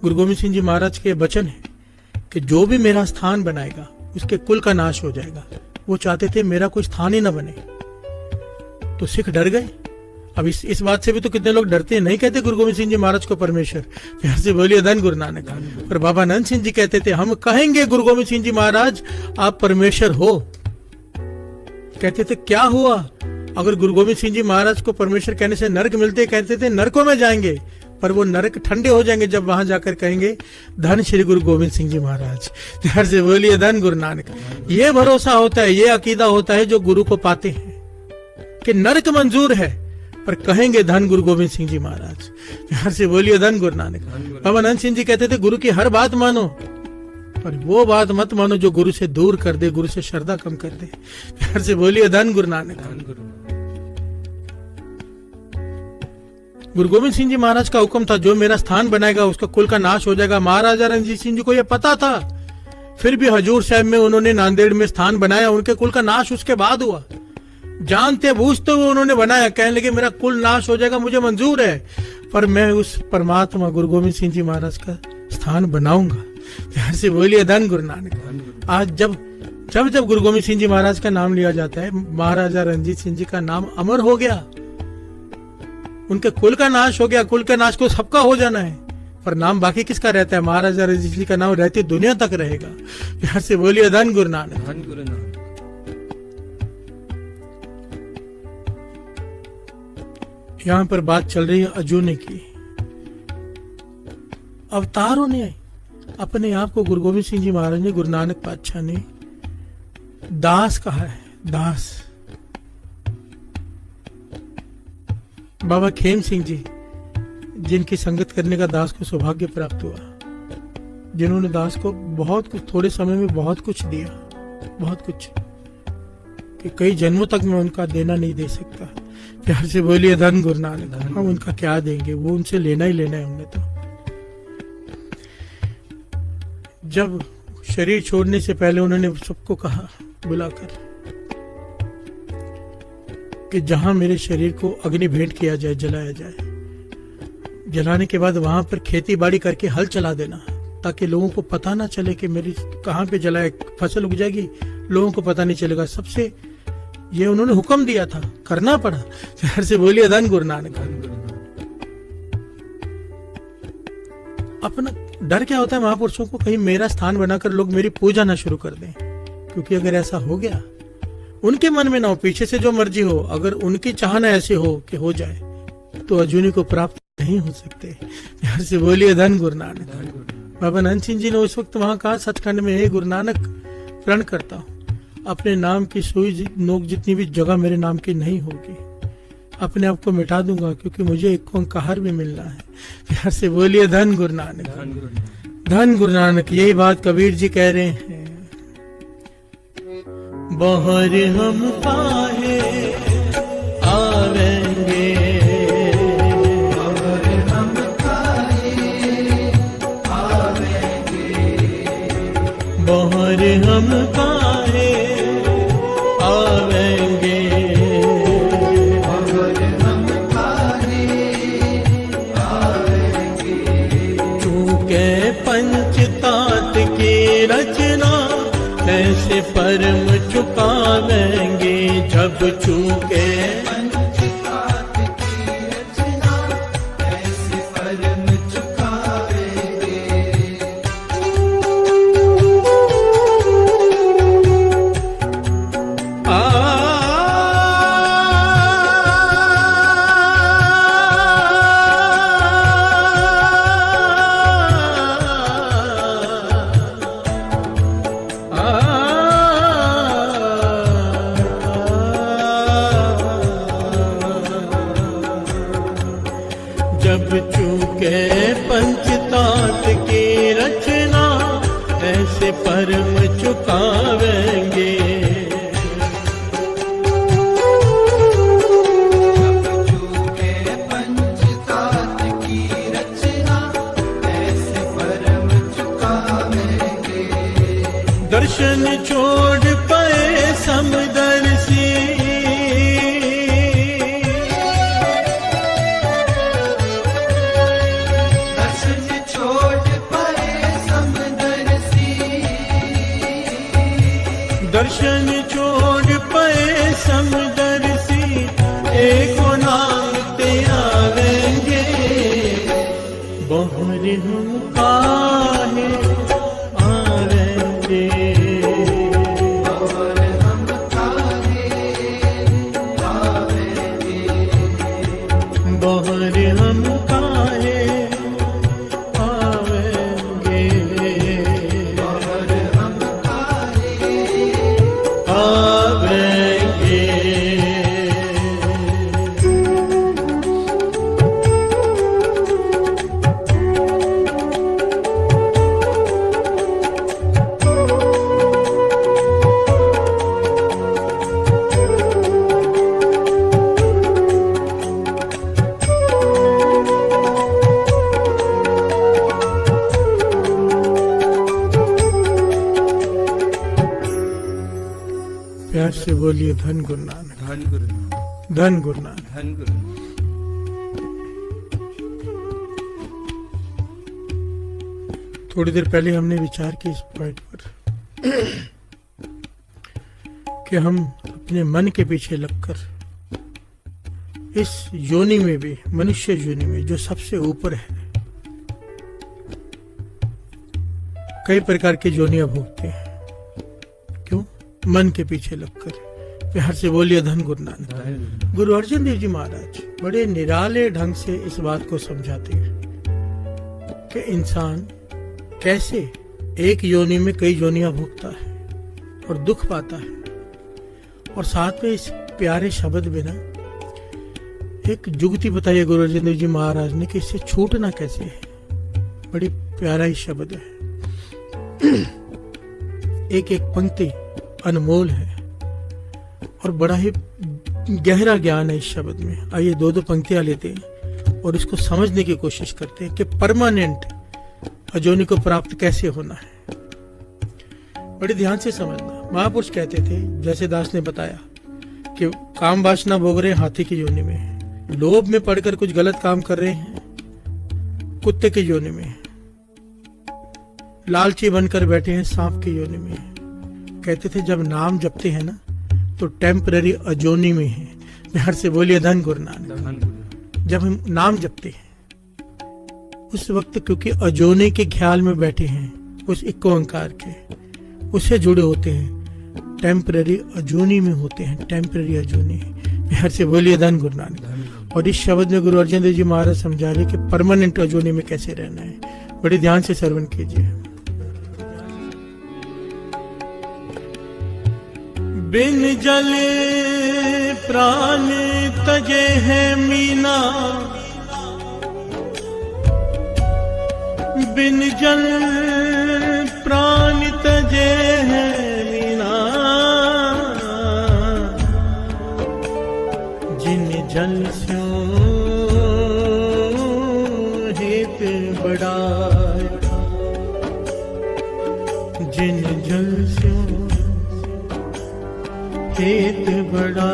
गुरु गोविंद सिंह जी महाराज के वचन है कि जो भी मेरा स्थान बनाएगा उसके कुल का नाश हो जाएगा। वो चाहते थे मेरा कोई स्थान ही ना बने, तो सिख डर गए। अब इस बात से भी तो कितने लोग डरते हैं, नहीं कहते गुरु गोविंद सिंह जी महाराज को परमेश्वर। प्यार से बोलिए धन गुरु नानक। और बाबा नंद सिंह जी कहते थे, हम कहेंगे गुरु गोविंद सिंह जी महाराज आप परमेश्वर हो। कहते थे क्या हुआ अगर गुरु गोविंद सिंह जी महाराज को परमेश्वर कहने से नरक मिलते, कहते थे नरकों में जाएंगे, पर वो नरक ठंडे हो जाएंगे जब वहां जाकर कहेंगे धन श्री गुरु गोविंद सिंह जी महाराज। प्यार से बोलिए धन गुरु नानक। ये भरोसा होता है, ये अकीदा होता है जो गुरु को पाते हैं कि नरक मंजूर है, पर कहेंगे धन गुरु गोविंद सिंह जी महाराज। प्यार से बोलिए धन गुरु नानक। बाबा नंद सिंह जी कहते थे गुरु की हर बात मानो, पर वो बात मत मानो जो गुरु से दूर कर दे, गुरु से श्रद्धा कम कर दे। प्यार से बोलिए धन गुरु नानक। गुरु गोविंद सिंह जी महाराज का हुक्म था, जो मेरा स्थान बनाएगा उसका कुल का नाश हो जाएगा। महाराजा रणजीत सिंह जी को यह पता था, फिर भी हजूर साहब में उन्होंने नांदेड़ में स्थान बनाया, उनके कुल का नाश उसके बाद हुआ। जानते बूझते हुए उन्होंने बनाया, कहने लगे मेरा कुल नाश हो जाएगा, मुझे मंजूर है, पर मैं उस परमात्मा गुरु गोविंद सिंह जी महाराज का स्थान बनाऊंगा। प्यार से बोलिए धन गुरु नानक। आज जब जब जब गुरु गोविंद सिंह जी महाराज का नाम लिया जाता है, महाराजा रणजीत सिंह जी का नाम अमर हो गया, उनके कुल का नाश हो गया। कुल का नाश को सबका हो जाना है, पर नाम बाकी किसका रहता है? महाराजा रणजीत सिंह जी का नाम रहती दुनिया तक रहेगा। प्यार से बोलिए धन गुरु नानक। धन गुरु नानक। यहाँ पर बात चल रही है अजूनी की। अवतारों ने अपने आप को, गुरु गोविंद सिंह जी महाराज ने, गुरु नानक पातशाह ने दास कहा है, दास। बाबा खेम सिंह जी, जिनकी संगत करने का दास को सौभाग्य प्राप्त हुआ, जिन्होंने दास को बहुत कुछ, थोड़े समय में बहुत कुछ दिया, बहुत कुछ कि कई जन्मों तक मैं उनका देना नहीं दे सकता। प्यार से बोलिए धन गुरु नानक। हम उनका क्या देंगे, वो उनसे लेना ही लेना है हमने तो। जब शरीर छोड़ने से पहले उन्होंने सबको कहा बुलाकर कि जहां मेरे शरीर को अग्नि भेंट किया जाए, जलाया जाए, जलाने के बाद वहां पर खेती बाड़ी करके हल चला देना, ताकि लोगों को पता ना चले कि मेरी कहां पे जलाए, फसल उग जाएगी, लोगों को पता नहीं चलेगा। सबसे ये उन्होंने हुक्म दिया था, करना पड़ा। प्यार से बोलिए धन गुरु नानक। अपना डर क्या होता है महापुरुषों को, कहीं मेरा स्थान बनाकर लोग मेरी पूजा ना शुरू कर दें, क्योंकि अगर ऐसा हो गया, उनके मन में ना हो, पीछे से जो मर्जी हो, अगर उनकी चाहना ऐसी हो कि हो जाए, तो अजूनी को प्राप्त नहीं हो सकते। प्यार से बोलिए धन गुरु नानक। बाबा नानक सिंह जी ने उस वक्त वहां कहा सचखंड में, हे गुरु नानक प्रण करता हूं, अपने नाम की सुई नोक जितनी भी जगह मेरे नाम की नहीं होगी, अपने आप को मिटा दूंगा, क्योंकि मुझे एक ओंकार भी मिलना है। प्यार से बोलिए धन गुरु नानक, धन गुरु नानक। यही बात कबीर जी कह रहे हैं, बाहर हम काहे आवेंगे, बाहर हम काहे आवेंगे, बाहर हम काहे आवेंगे, बाहर हम काहे आवेंगे, चूके पंचतात की रचना ऐसे परम चुकावेंगे, जब चूके पंचतात की रचना ऐसे परम चुकावेंगे। जब चूके पंचतात की रचना ऐसे परम चुकावेंगे, जब चूके पंचतात की रचना ऐसे परम चुकावेंगे, दर्शन छोड़ पाए समदर्शी, दर्शन छोड़ पाए समदर्शी, एको नाम ते आवेंगे, बाहर हम काहे आवेंगे, बाहर हम काहे आवेंगे, बाहर हम काहे आवेंगे, बाहर हम काहे आवेंगे। प्यार से बोलिए धन गुरु नानक, धन गुरु नानक, धन गुरु नानक। धन गुरु नानक। थोड़ी देर पहले हमने विचार की इस पॉइंट पर कि हम अपने मन के पीछे लगकर इस योनि में भी, मनुष्य योनि में जो सबसे ऊपर है, कई प्रकार की योनियां भोगते हैं। क्यों? मन के पीछे लगकर। प्यार से बोलिए धन गुरु नानक। गुरु अर्जुन देव जी महाराज बड़े निराले ढंग से इस बात को समझाते हैं कि इंसान कैसे एक योनि में कई योनियां भोगता है और दुख पाता है, और साथ में इस प्यारे शब्द में ना एक जुगती बताइए गुरु अर्जुन देव जी महाराज ने कि इससे छूटना कैसे है। बड़ी प्यारा ही शब्द है, एक एक पंक्ति अनमोल है और बड़ा ही गहरा ज्ञान है इस शब्द में। आइए दो दो पंक्तियां लेते हैं और इसको समझने की कोशिश करते हैं कि परमानेंट अजोनी को प्राप्त कैसे होना है। बड़े ध्यान से समझना। महापुरुष कहते थे, जैसे दास ने बताया कि काम वासना भोग रहे हाथी की योनि में, लोभ में पड़कर कुछ गलत काम कर रहे हैं कुत्ते की योनि में, लालची बनकर बैठे हैं सांप की योनि में। कहते थे जब नाम जपते हैं ना तो टेम्पररी अजोनी में है। प्यार से बोलिए धन गुरु नानक। जब हम नाम जपते हैं उस वक्त क्योंकि अजोनी के ख्याल में बैठे हैं, उस एक ओंकार के उससे जुड़े होते हैं, टेम्पररी अजोनी में होते हैं, टेम्पररी अजोनी। बिहार से बोलिए धन गुरु नानक। और इस शब्द में गुरु अर्जन देव जी महाराज समझा रहे कि परमानेंट अजोनी में कैसे रहना है। बड़े ध्यान से श्रवण कीजिए। बिन जल प्राण तजे है मीना, बिन जल प्राण तजे है मीना, जिन जल स्यो हेत बढ़ाए, जिन जल स्यो हेत बड़ा।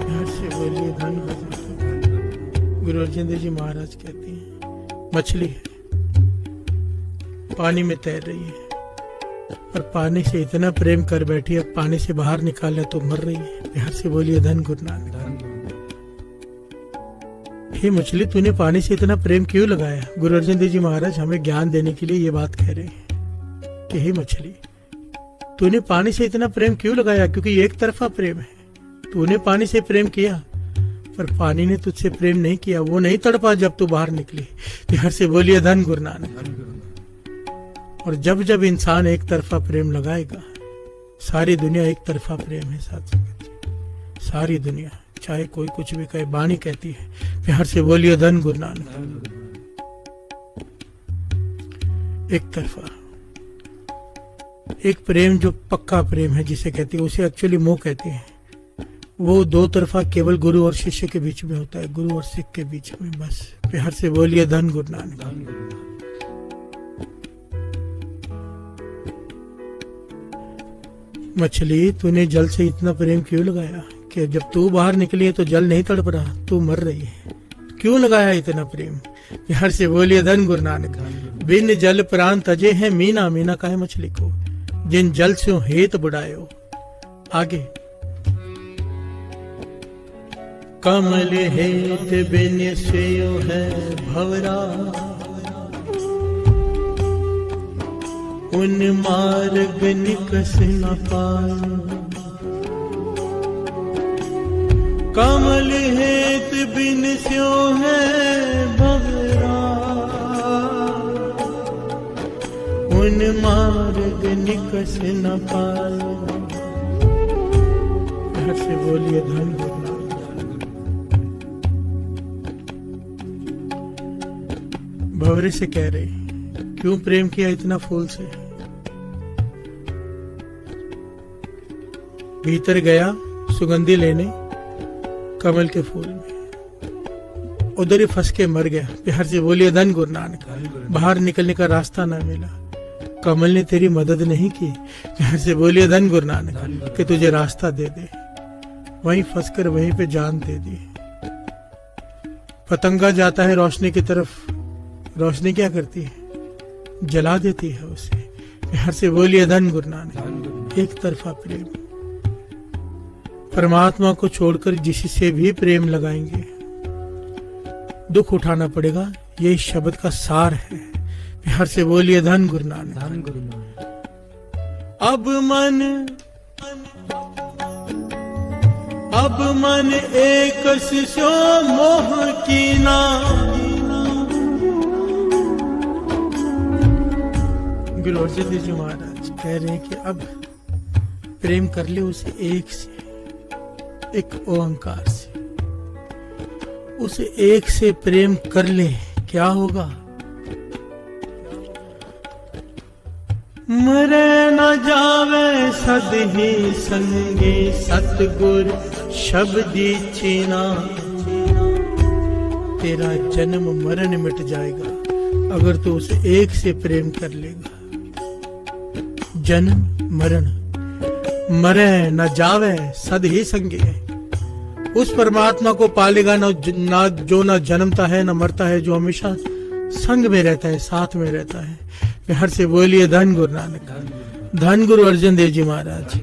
यहाँ से बोलिए धन। गुरु अर्जन देव जी महाराज कहते हैं मछली है, पानी में तैर रही है और पानी से इतना प्रेम कर बैठी है, पानी से बाहर निकाले तो मर रही है। बिहार से बोलिए धन गुरु नानक। हे मछली, तूने पानी से इतना प्रेम क्यों लगाया? गुरु अर्जन देव जी महाराज हमें ज्ञान देने के लिए ये बात कह रहे हैं कि हे मछली, तूने पानी से इतना प्रेम क्यों लगाया? क्योंकि एक तरफा प्रेम है। तूने पानी से प्रेम किया पर पानी ने तुझसे प्रेम नहीं किया, वो नहीं तड़पा जब तू बाहर निकली। बिहार से बोलिए धन गुरु नानक। और जब जब इंसान एक तरफा प्रेम लगाएगा, सारी दुनिया एक तरफा प्रेम है साथ संगत, सारी दुनिया, चाहे कोई कुछ भी कहे, वाणी कहती है। बिहार से बोलिए धन गुरु नानक। एक तरफा एक प्रेम जो पक्का प्रेम है जिसे कहते हैं, उसे एक्चुअली मोह कहते हैं। वो दो तरफा केवल गुरु और शिष्य के बीच में होता है, गुरु और सिख के बीच में, बस। बिहार से बोलिए धन गुरु नानक। मछली, तूने जल से इतना प्रेम क्यों लगाया कि जब तू बाहर निकली है तो जल नहीं तड़प रहा, तू मर रही है? क्यों लगाया इतना प्रेम? बिहार से बोलिए धन गुरु नानक। बिन जल प्राण तजे है मीना, मीना का है मछली को, जिन जल से हेत बुढ़ायो। आगे कमल हेत बिन सेयो है भवरा, उन मार्ग निकस न पाए। कमल हेत बिन स्यो है भवरा, उन मार्ग निकस न पाए। घर से बोलिए धन गुरु नानक। भवरे से कह रहे, क्यों प्रेम किया इतना फूल से? भीतर गया सुगंधी लेने कमल के फूल में, उधर ही फंस के मर गया। बिहार से बोलिए धन गुरु नानक। बाहर निकलने का रास्ता ना मिला, कमल ने तेरी मदद नहीं की। बिहार से बोलिए धन गुरु नानक कि तुझे रास्ता दे दे। वहीं फंस कर वहीं पे जान दे दी। पतंगा जाता है रोशनी की तरफ, रोशनी क्या करती है? जला देती है उसे। बिहार से बोलिए धन गुरु नानक। एक तरफा प्रेम, परमात्मा को छोड़कर जिससे भी प्रेम लगाएंगे दुख उठाना पड़ेगा। ये शब्द का सार है। बिहार से बोलिए धन गुरु नानक। अब मन एक सो मोह कीना, गुरु अर्जन देव जी महाराज कह रहे हैं कि अब प्रेम कर ले उसे एक से, एक ओंकार से। उसे एक से प्रेम कर ले, क्या होगा? मरे न जावे सदही संगे, सतगुर शब्दी चीना। तेरा जन्म मरण मिट जाएगा अगर तू उसे एक से प्रेम कर लेगा। जन्म मरण, मरे न जावे सद ही संगे, उस परमात्मा को पालेगा ना जो ना जन्मता है ना मरता है, जो हमेशा संग में रहता है, साथ में रहता है। हर से बोलिए धन गुरु नानक। धन गुरु अर्जन देव जी महाराज,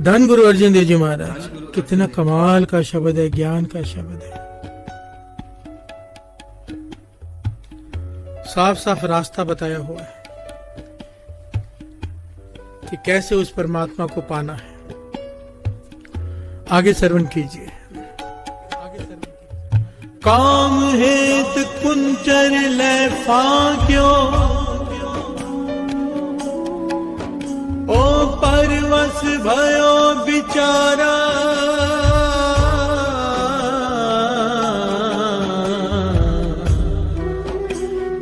धन गुरु अर्जन देव जी महाराज। कितना कमाल का शब्द है, ज्ञान का शब्द है। साफ साफ रास्ता बताया हुआ है कि कैसे उस परमात्मा को पाना है। आगे श्रवण कीजिए। काम हेत कुंचर ले फाक्यो, ओ परवश भयो बिचारा,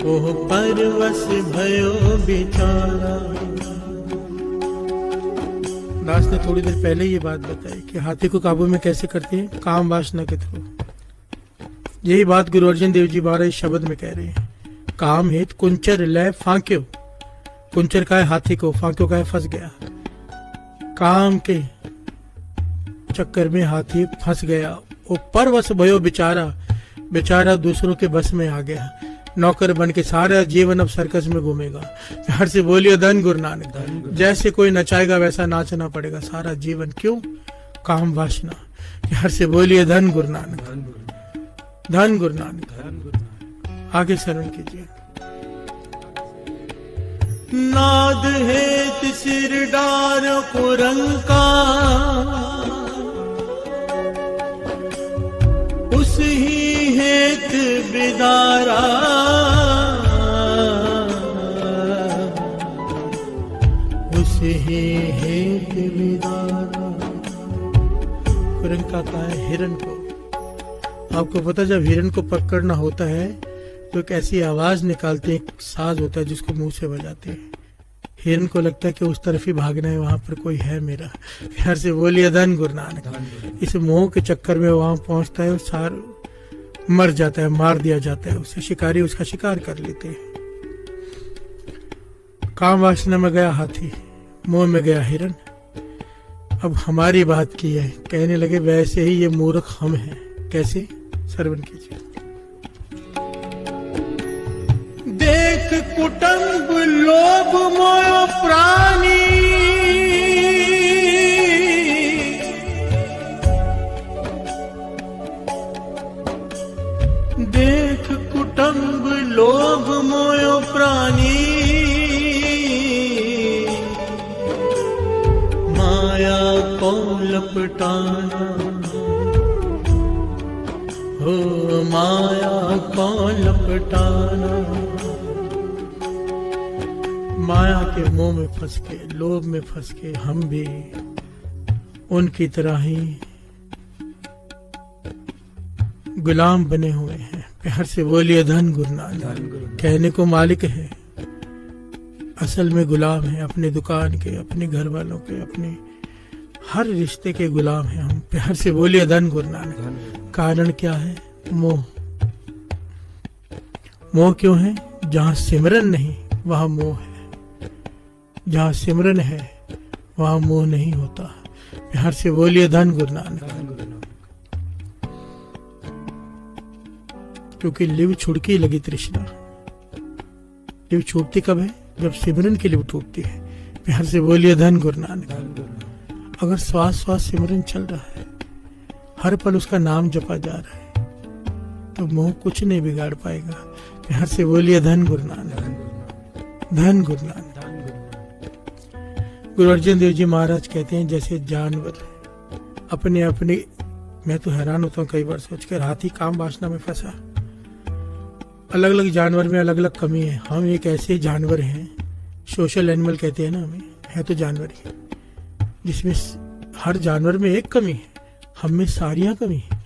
ओ परवश भयो बिचारा। दास ने थोड़ी देर पहले ये बात बताई कि हाथी को काबू में कैसे करते हैं, काम वासना के थ्रू। यही बात गुरु अर्जन देव जी महाराज शब्द में कह रहे हैं। काम हेत कुंचर लय फांक्यो, कुंचर का है हाथी को, फांक्यो का है फंस गया। काम के चक्कर में हाथी फंस गया। वो परवश भयो बेचारा, बेचारा दूसरों के बस में आ गया। नौकर बन के सारा जीवन अब सर्कस में घूमेगा। हर से बोलिए धन गुरु नानक। जैसे कोई नचाएगा वैसा नाचना पड़ेगा सारा जीवन। क्यों? काम वासना। हर से बोलिए धन गुरु नानक, धन गुरु नानक। आगे शरण कीजिए। नाद हेत सिर डार कुरंका, उस ही हेत बिदारा, उस ही हेत बिदारा। कुरंका का है हिरण को। आपको पता, जब हिरण को पकड़ना होता है तो एक ऐसी आवाज निकालते हैं, एक साज होता है जिसको मुंह से बजाते हैं। हिरण को लगता है कि उस तरफ ही भागना है, वहां पर कोई है मेरा। प्यार से बोलिए धन गुरु नानक। इस मोह के चक्कर में वहां पहुंचता है और सार मर जाता है, मार दिया जाता है उसे। शिकारी उसका शिकार कर लेते हैं। काम वासना में गया हाथी, मोह में गया हिरण। अब हमारी बात की है, कहने लगे वैसे ही ये मूर्ख हम हैं। कैसे? श्रवण कीजिए। देख कुटुंब लोभ मोह प्राणी, देख कुटुंब लोभ मोह प्राणी, माया को लपटाना, हो माया को लपटाना। माया के मोह में फंस के, लोभ में फंस के हम भी उनकी तरह ही गुलाम बने हुए हैं। प्यार से बोलिए धन गुरु नानक। कहने को मालिक है, असल में गुलाम है। अपने दुकान के, अपने घर वालों के, अपने हर रिश्ते के गुलाम हैं हम। प्यार से बोलिए धन गुरु नानक। कारण क्या है? मोह। मोह क्यों है? जहां सिमरन नहीं वहां मोह है, जहां सिमरन है वहां मोह नहीं होता। प्यार से बोलिए धन गुरु नानक। क्योंकि लिव छुड़की लगी तृष्णा। लिव छूटती कब है? जब सिमरन की लिव टूटती है। प्यार से बोलिए धन गुरु नानक। अगर श्वास श्वास सिमरन चल रहा है, हर पल उसका नाम जपा जा रहा है, तो मोह कुछ नहीं बिगाड़ पाएगा। प्यार से बोलिए धन गुरु नानक, धन गुरु नानक। गुरु अर्जन देव जी महाराज कहते हैं जैसे जानवर अपने अपने, मैं तो हैरान होता हूँ कई बार सोचकर, हाथी काम वासना में फंसा। अलग अलग जानवर में अलग अलग कमी है। हम एक ऐसे जानवर हैं, सोशल एनिमल कहते हैं ना हमें, है तो जानवर ही, जिसमें हर जानवर में एक कमी है, हम में सारियां कमी है।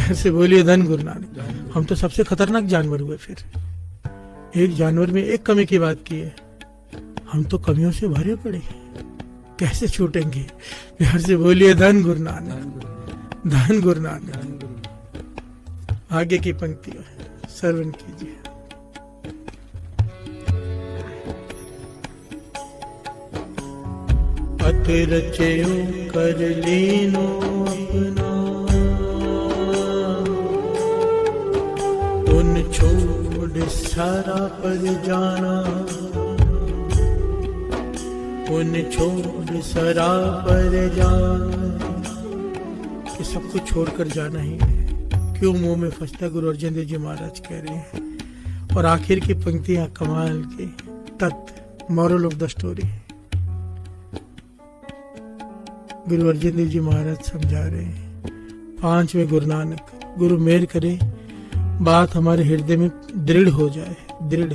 ऐसे बोलिए धन गुरु नानक। हम तो सबसे खतरनाक जानवर हुए। फिर एक जानवर में एक कमी की बात की है, हम तो कमियों से भरे पड़े, कैसे छूटेंगे? प्यार से बोलिए धन गुरु नानक, धन गुरु नानक। आगे की पंक्ति श्रवण कीजिए। अत रचयो कर लीनो अपना, उन छोड़ सारा पर जाना, उन छोड़ सारा पर जाना। कि सब कुछ छोड़कर जाना ही है। क्यों मुंह में फंसता? गुरु अर्जन देव जी महाराज कह रहे हैं। और आखिर की पंक्तियां कमाल की, तत्व moral of the story. Guru Arjan Dev ji महाराज समझा रहे हैं, 5वें गुरु नानक। गुरु मेहर करे बात हमारे हृदय में दृढ़ हो जाए, दृढ़।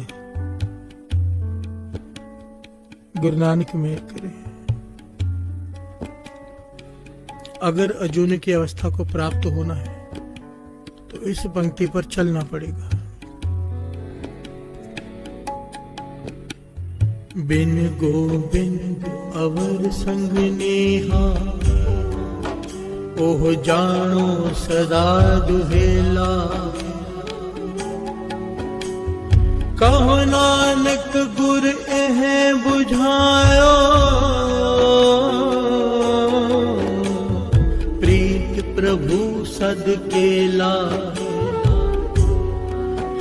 गुरु नानक मेहर करे। अगर अजूनी की अवस्था को प्राप्त होना है तो इस पंक्ति पर चलना पड़ेगा। बिन गोबिंद अवर संग नेहा, ओह जानो सदा दुहेला। कहो नानक गुर एह बुझायो, प्रीत प्रभु सद केला।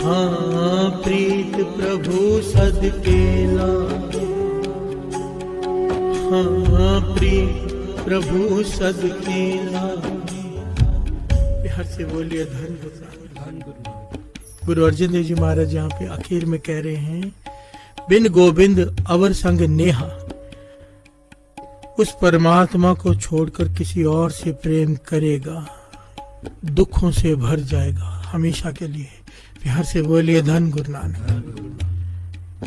हाँ प्रीत प्रभु सद केला। हाँ प्रीत प्रभु सद केला। बिहार से बोलिए धन गुरु। गुरु अर्जन देव जी महाराज यहाँ पे आखिर में कह रहे हैं, बिन गोविंद अवर संग नेहा, उस परमात्मा को छोड़कर किसी और से प्रेम करेगा दुखों से भर जाएगा हमेशा के लिए। बिहार से बोलिए धन गुरु नानक।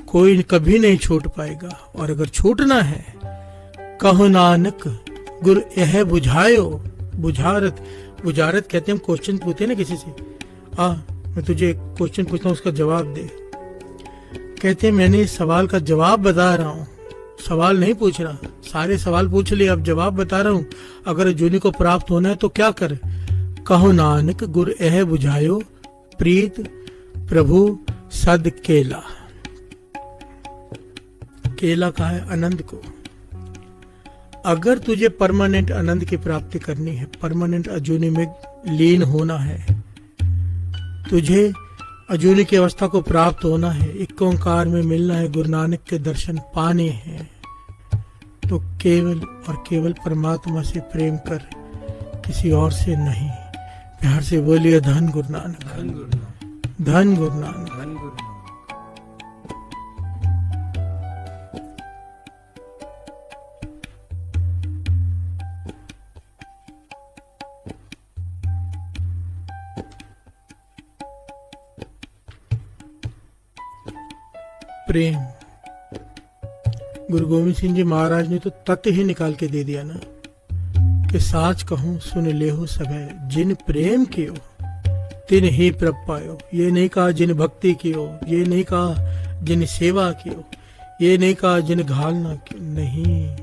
कोई कभी नहीं छूट पाएगा, और अगर छूटना है कहो नानक गुरु यह बुझायो। बुझारत, बुझारत कहते हैं, हम क्वेश्चन पूछते हैं ना किसी से, मैं तुझे क्वेश्चन पूछता हूँ उसका जवाब दे। कहते हैं मैंने इस सवाल का जवाब बता रहा हूँ, सवाल नहीं पूछ रहा। सारे सवाल पूछ लिए, अब जवाब बता रहा हूँ। अगर अजूनी को प्राप्त होना है तो क्या कर? कहो नानक गुरु यह बुझायो, प्रीत प्रभु सद केला। केला कहा है? आनंद को। अगर तुझे परमानेंट आनंद की प्राप्ति करनी है, परमानेंट अजूनी में लीन होना है, तुझे अजूनी की अवस्था को प्राप्त होना है, एक ओंकार में मिलना है, गुरु नानक के दर्शन पाने हैं, तो केवल और केवल परमात्मा से प्रेम कर, किसी और से नहीं। प्यार से बोलिए धन गुरु नानक, धन गुरु नानक। प्रेम, गुरु गोविंद सिंह जी महाराज ने तो तत्व ही निकाल के दे दिया ना, कि साच कहूं सुन लेहो सभे, जिन प्रेम कियो तिन ही प्रभ पायो। ये नहीं कहा जिन भक्ति कियो, ये नहीं कहा जिन सेवा कियो, ये नहीं कहा जिन घालना कियो, नहीं,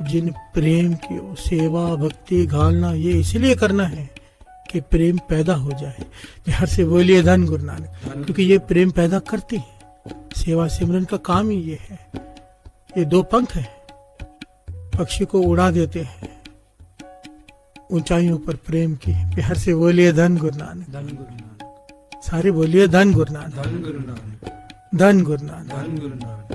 जिन प्रेम कियो। सेवा भक्ति घालना ये इसलिए करना है कि प्रेम पैदा हो जाए। बिहार से बोलिए धन गुरु नानक, क्योंकि ये प्रेम पैदा करती है। सेवा सिमरन का काम ही ये है। ये दो पंख है, पक्षी को उड़ा देते हैं ऊंचाइयों पर प्रेम की। प्यार से बोलिए धन गुरु नानक, धन गुरु नानक। सारे बोलिए धन गुरु नानक, धन गुरु नानक, धन गुरु नानक, धन गुरु नानक।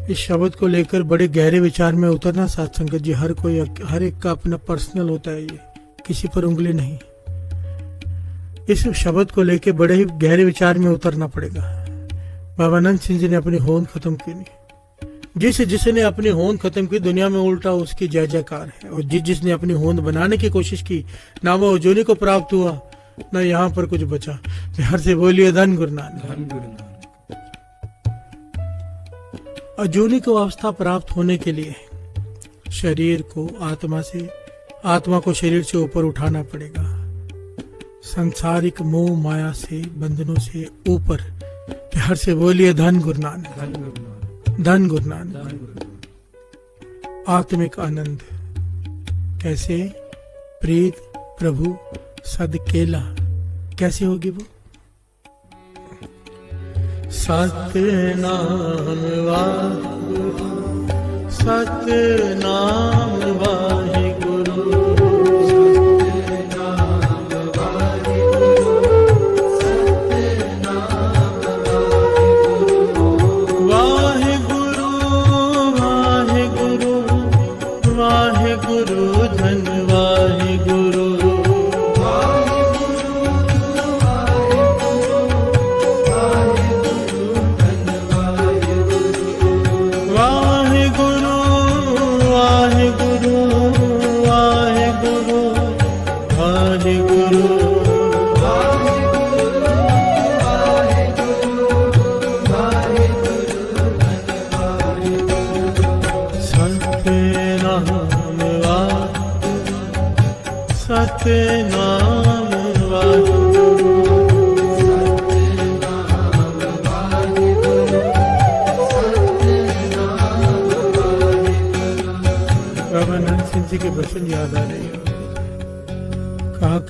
इस शब्द को लेकर बड़े गहरे विचार में उतरना साथ संगत जी। हर कोई, हर एक का अपना पर्सनल होता है, ये किसी पर उंगली नहीं। इस शब्द को लेकर बड़े ही गहरे विचार में उतरना पड़ेगा। बाबा नंद सिंह जी ने अपनी होंद खत्म की नहीं। जिसने अपनी होंद खत्म की, दुनिया में उल्टा उसकी जय जयकार है। और जिसने अपनी होंद बनाने की कोशिश की, ना वो अजूनी को प्राप्त हुआ, ना यहाँ पर कुछ बचा। बिहार से बोलिए धन गुरु नानक, धन गुरु नानक। अजूनी को अवस्था प्राप्त होने के लिए शरीर को आत्मा को शरीर से ऊपर उठाना पड़ेगा। सांसारिक मोह माया से, बंधनों से ऊपर। प्यार से बोलिए धन गुरु नानक, धन गुरु नानक। आत्मिक आनंद कैसे? प्रीत प्रभु सद केला। कैसे होगी वो? सतनाम वाहिगुरु, सतनाम वाहिगुरु, वाहिगुरु धन वाहिगुरु,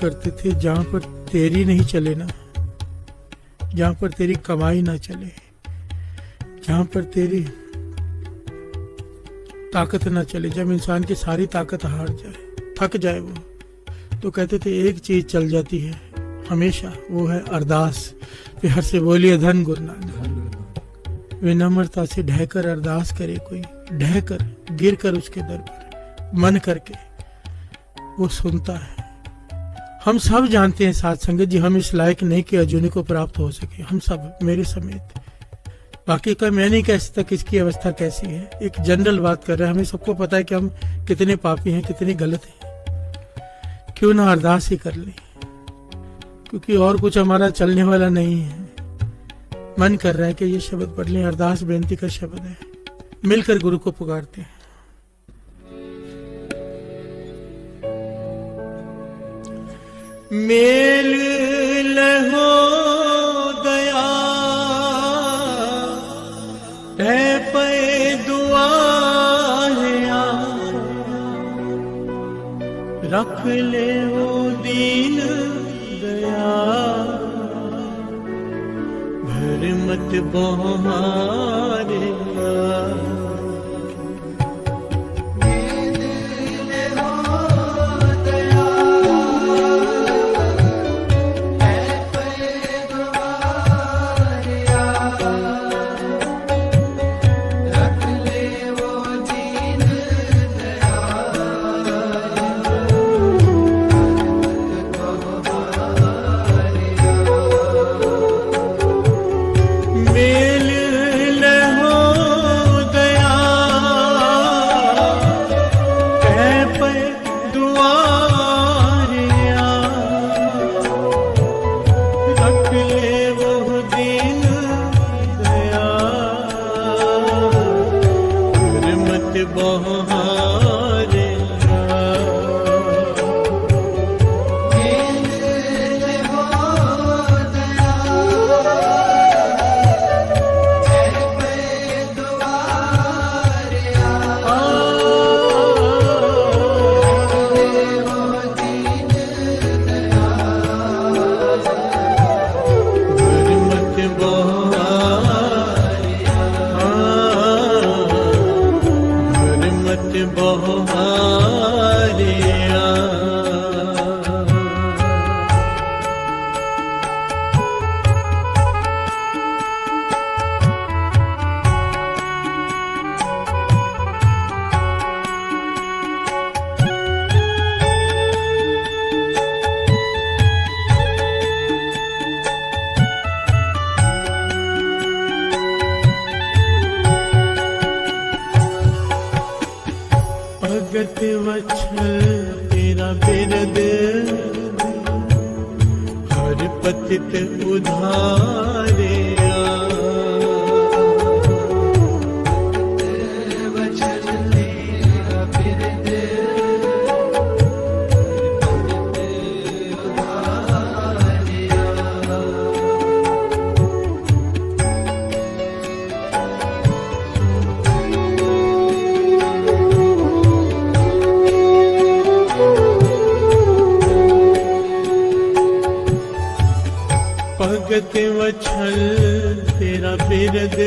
करते थे, जहां पर तेरी नहीं चले ना, जहां पर तेरी कमाई ना चले, जहां पर तेरी ताकत ना चले, जब इंसान की सारी ताकत हार जाए, थक जाए वो, तो कहते थे एक चीज चल जाती है हमेशा, वो है अरदास। प्यार से बोलिए धन गुरु नानक। विनम्रता से ढहकर अरदास करे कोई, ढहकर गिर कर उसके दर पर मन करके, वो सुनता है। हम सब जानते हैं साथ संगत जी, हम इस लायक नहीं कि अजूनी को प्राप्त हो सके, हम सब, मेरे समेत। बाकी का मैं नहीं कह सकता किसकी अवस्था कैसी है, एक जनरल बात कर रहे हैं। हमें सबको पता है कि हम कितने पापी हैं, कितने गलत हैं। क्यों ना अरदास ही कर लें, क्योंकि और कुछ हमारा चलने वाला नहीं है। मन कर रहा है कि ये शब्द पढ़ लें, अरदास बेनती का शब्द है। मिलकर गुरु को पुकारते हैं। मेल लहो दया है पे दुआ रख ले वो दीन दया, भर मत बहारे भगत वत्सल तेरा बिरद, हर पतित उधारे भगत वत्सल तेरा बिरद,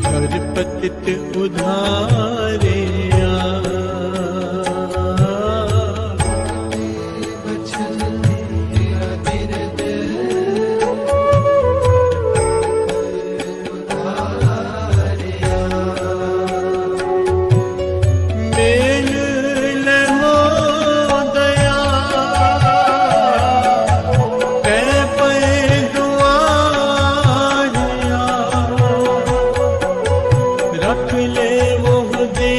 हर पतित उधारे रख ले वो दे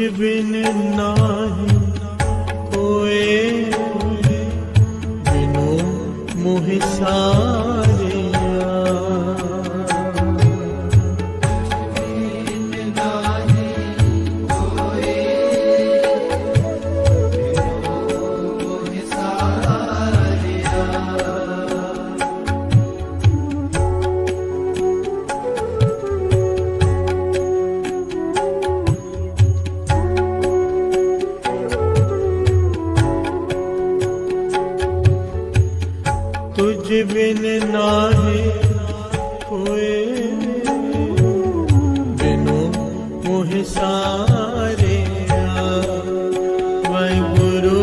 बिन नाही कोई बिनु मोहि सारिया। तुझ बिन नाही कोई बिनु मोहि सारिया। वाहिगुरु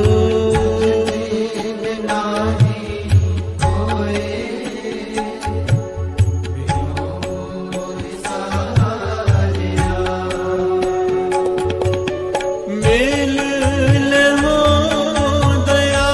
मेल लहो दया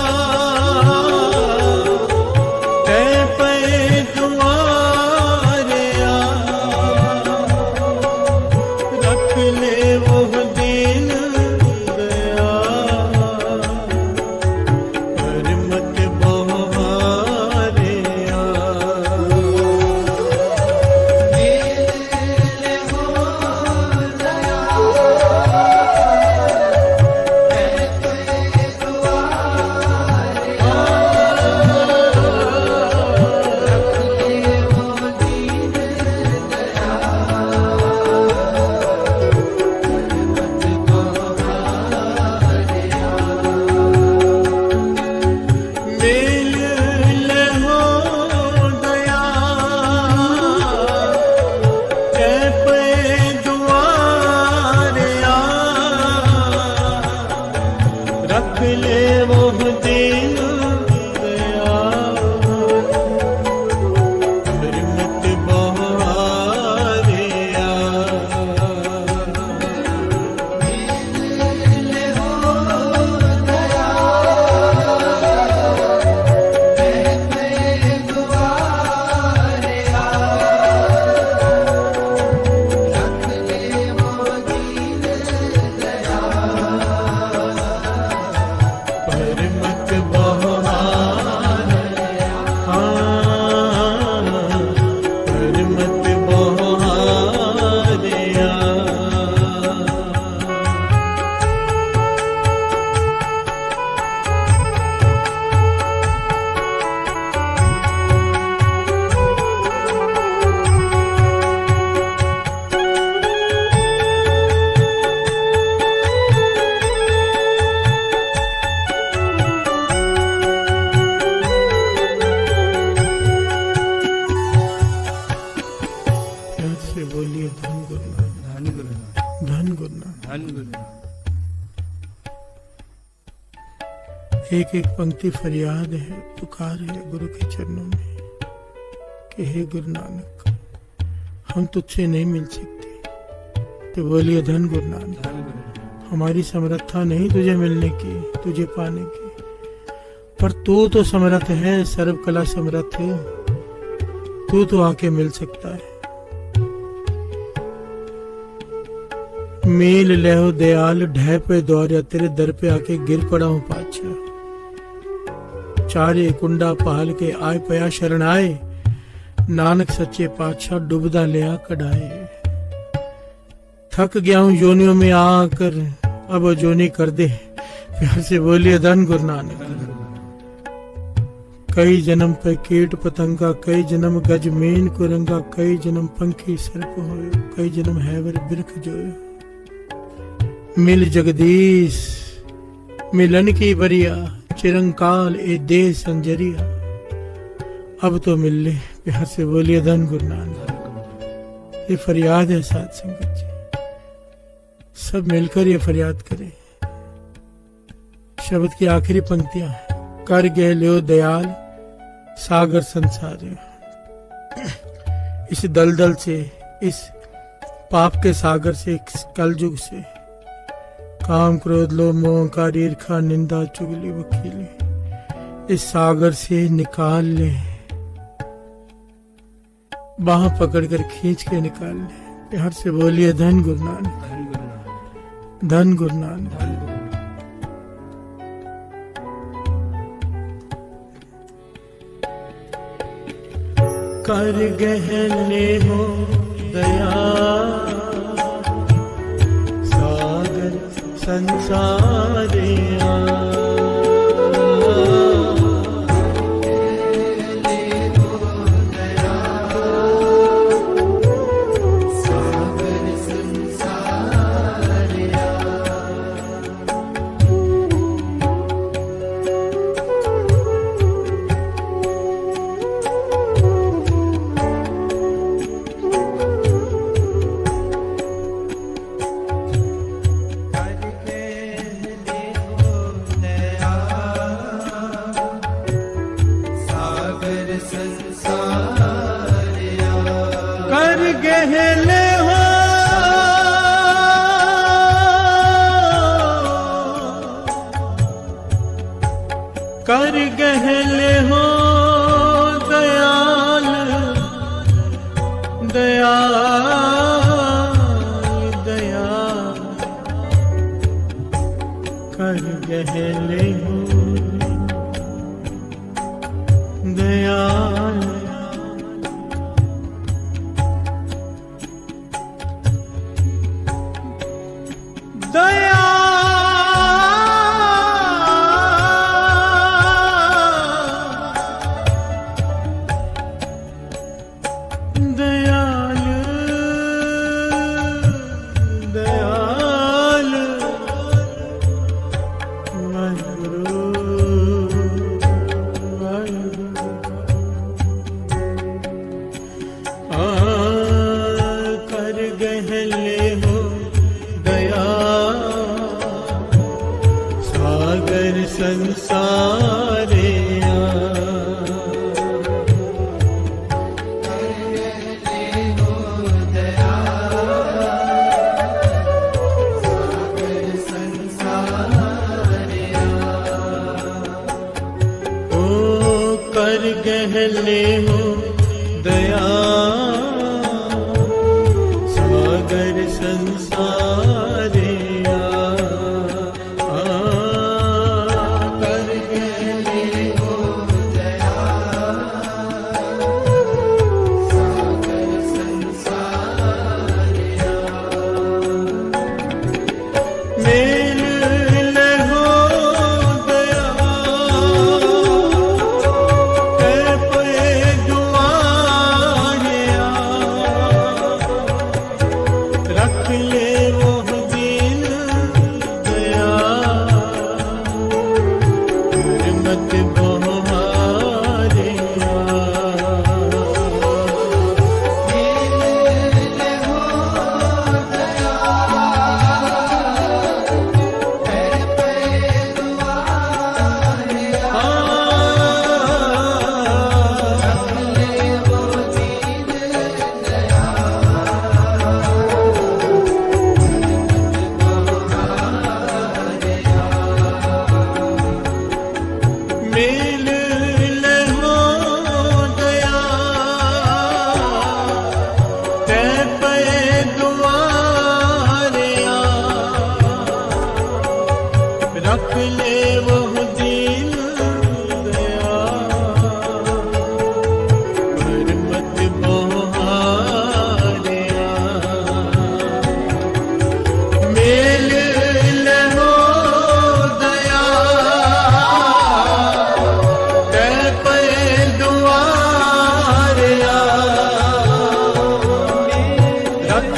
एक एक पंक्ति फरियाद है, पुकार है गुरु के चरणों में कि हे गुरु नानक, हम तुझसे नहीं मिल सकते। तो बोलिए धन गुरु नानक, हमारी समर्था नहीं तुझे मिलने की, तुझे पाने की, पर तू तो समर्थ है, सर्व कला समर्थ है, तू तो आके मिल सकता है। मेल लहो दयाल ढह पे द्वारा, तेरे दर पे आके गिर पड़ा हूं पातशाह। चारे कुंडा पहल के आए पया शरण आए, नानक सच्चे पातशाह डुबदा लिया कढ़ाए। थक गया हूं योनियों में आकर, अब जोनी कर दे, प्यार से बोलिए धन गुरु नानक। कई जन्म पे कीट पतंगा, कई जन्म गज मेन कुरंगा, कई जन्म पंखी सर्प होयो, कई जन्म हैवर बिरख जोयो। मिल जगदीश मिलन की बरिया, चिरंकाल ए दे संजरिया। अब तो मिल ले, प्यार से बोलिए धन गुरु नानक। ये फरियाद है साथ संगत जी, सब मिलकर ये फरियाद करें। शब्द की आखिरी पंक्तियां, कर गए लियो दयाल सागर संसार। इस दलदल से, इस पाप के सागर से, इस कलयुग से, काम क्रोध लोभ मोह अहंकार ईर्ष्या निंदा चुगली वकीली, इस सागर से निकाल ले, बाह पकड़ कर खींच के निकाल ले। प्यार से बोलिए धन गुरु नानक। धन गुरु नानक। कर गहने हो दया सागर संसारिया, कर गहले हो कर गहले हो दयाल दयाल दयाल, कर गहले हो दयाल दया दयाल दयाल वाहिगुरु वाहिगुरु। कर गहले हो दया सागर संसारिया, ओ कर गहले हो दया सागर संसारिया, कर गहले हो दया सागर संसारिया, मेल लहो दया ते पे दुआरिया, रख ले वो दीन दया मत बहुमारिया, मेल लहो दया ते पे दुआरिया, रख ले वो दीन दया पर मत बहुमारिया, मेल लहो दया ते पे दुआरिया, रख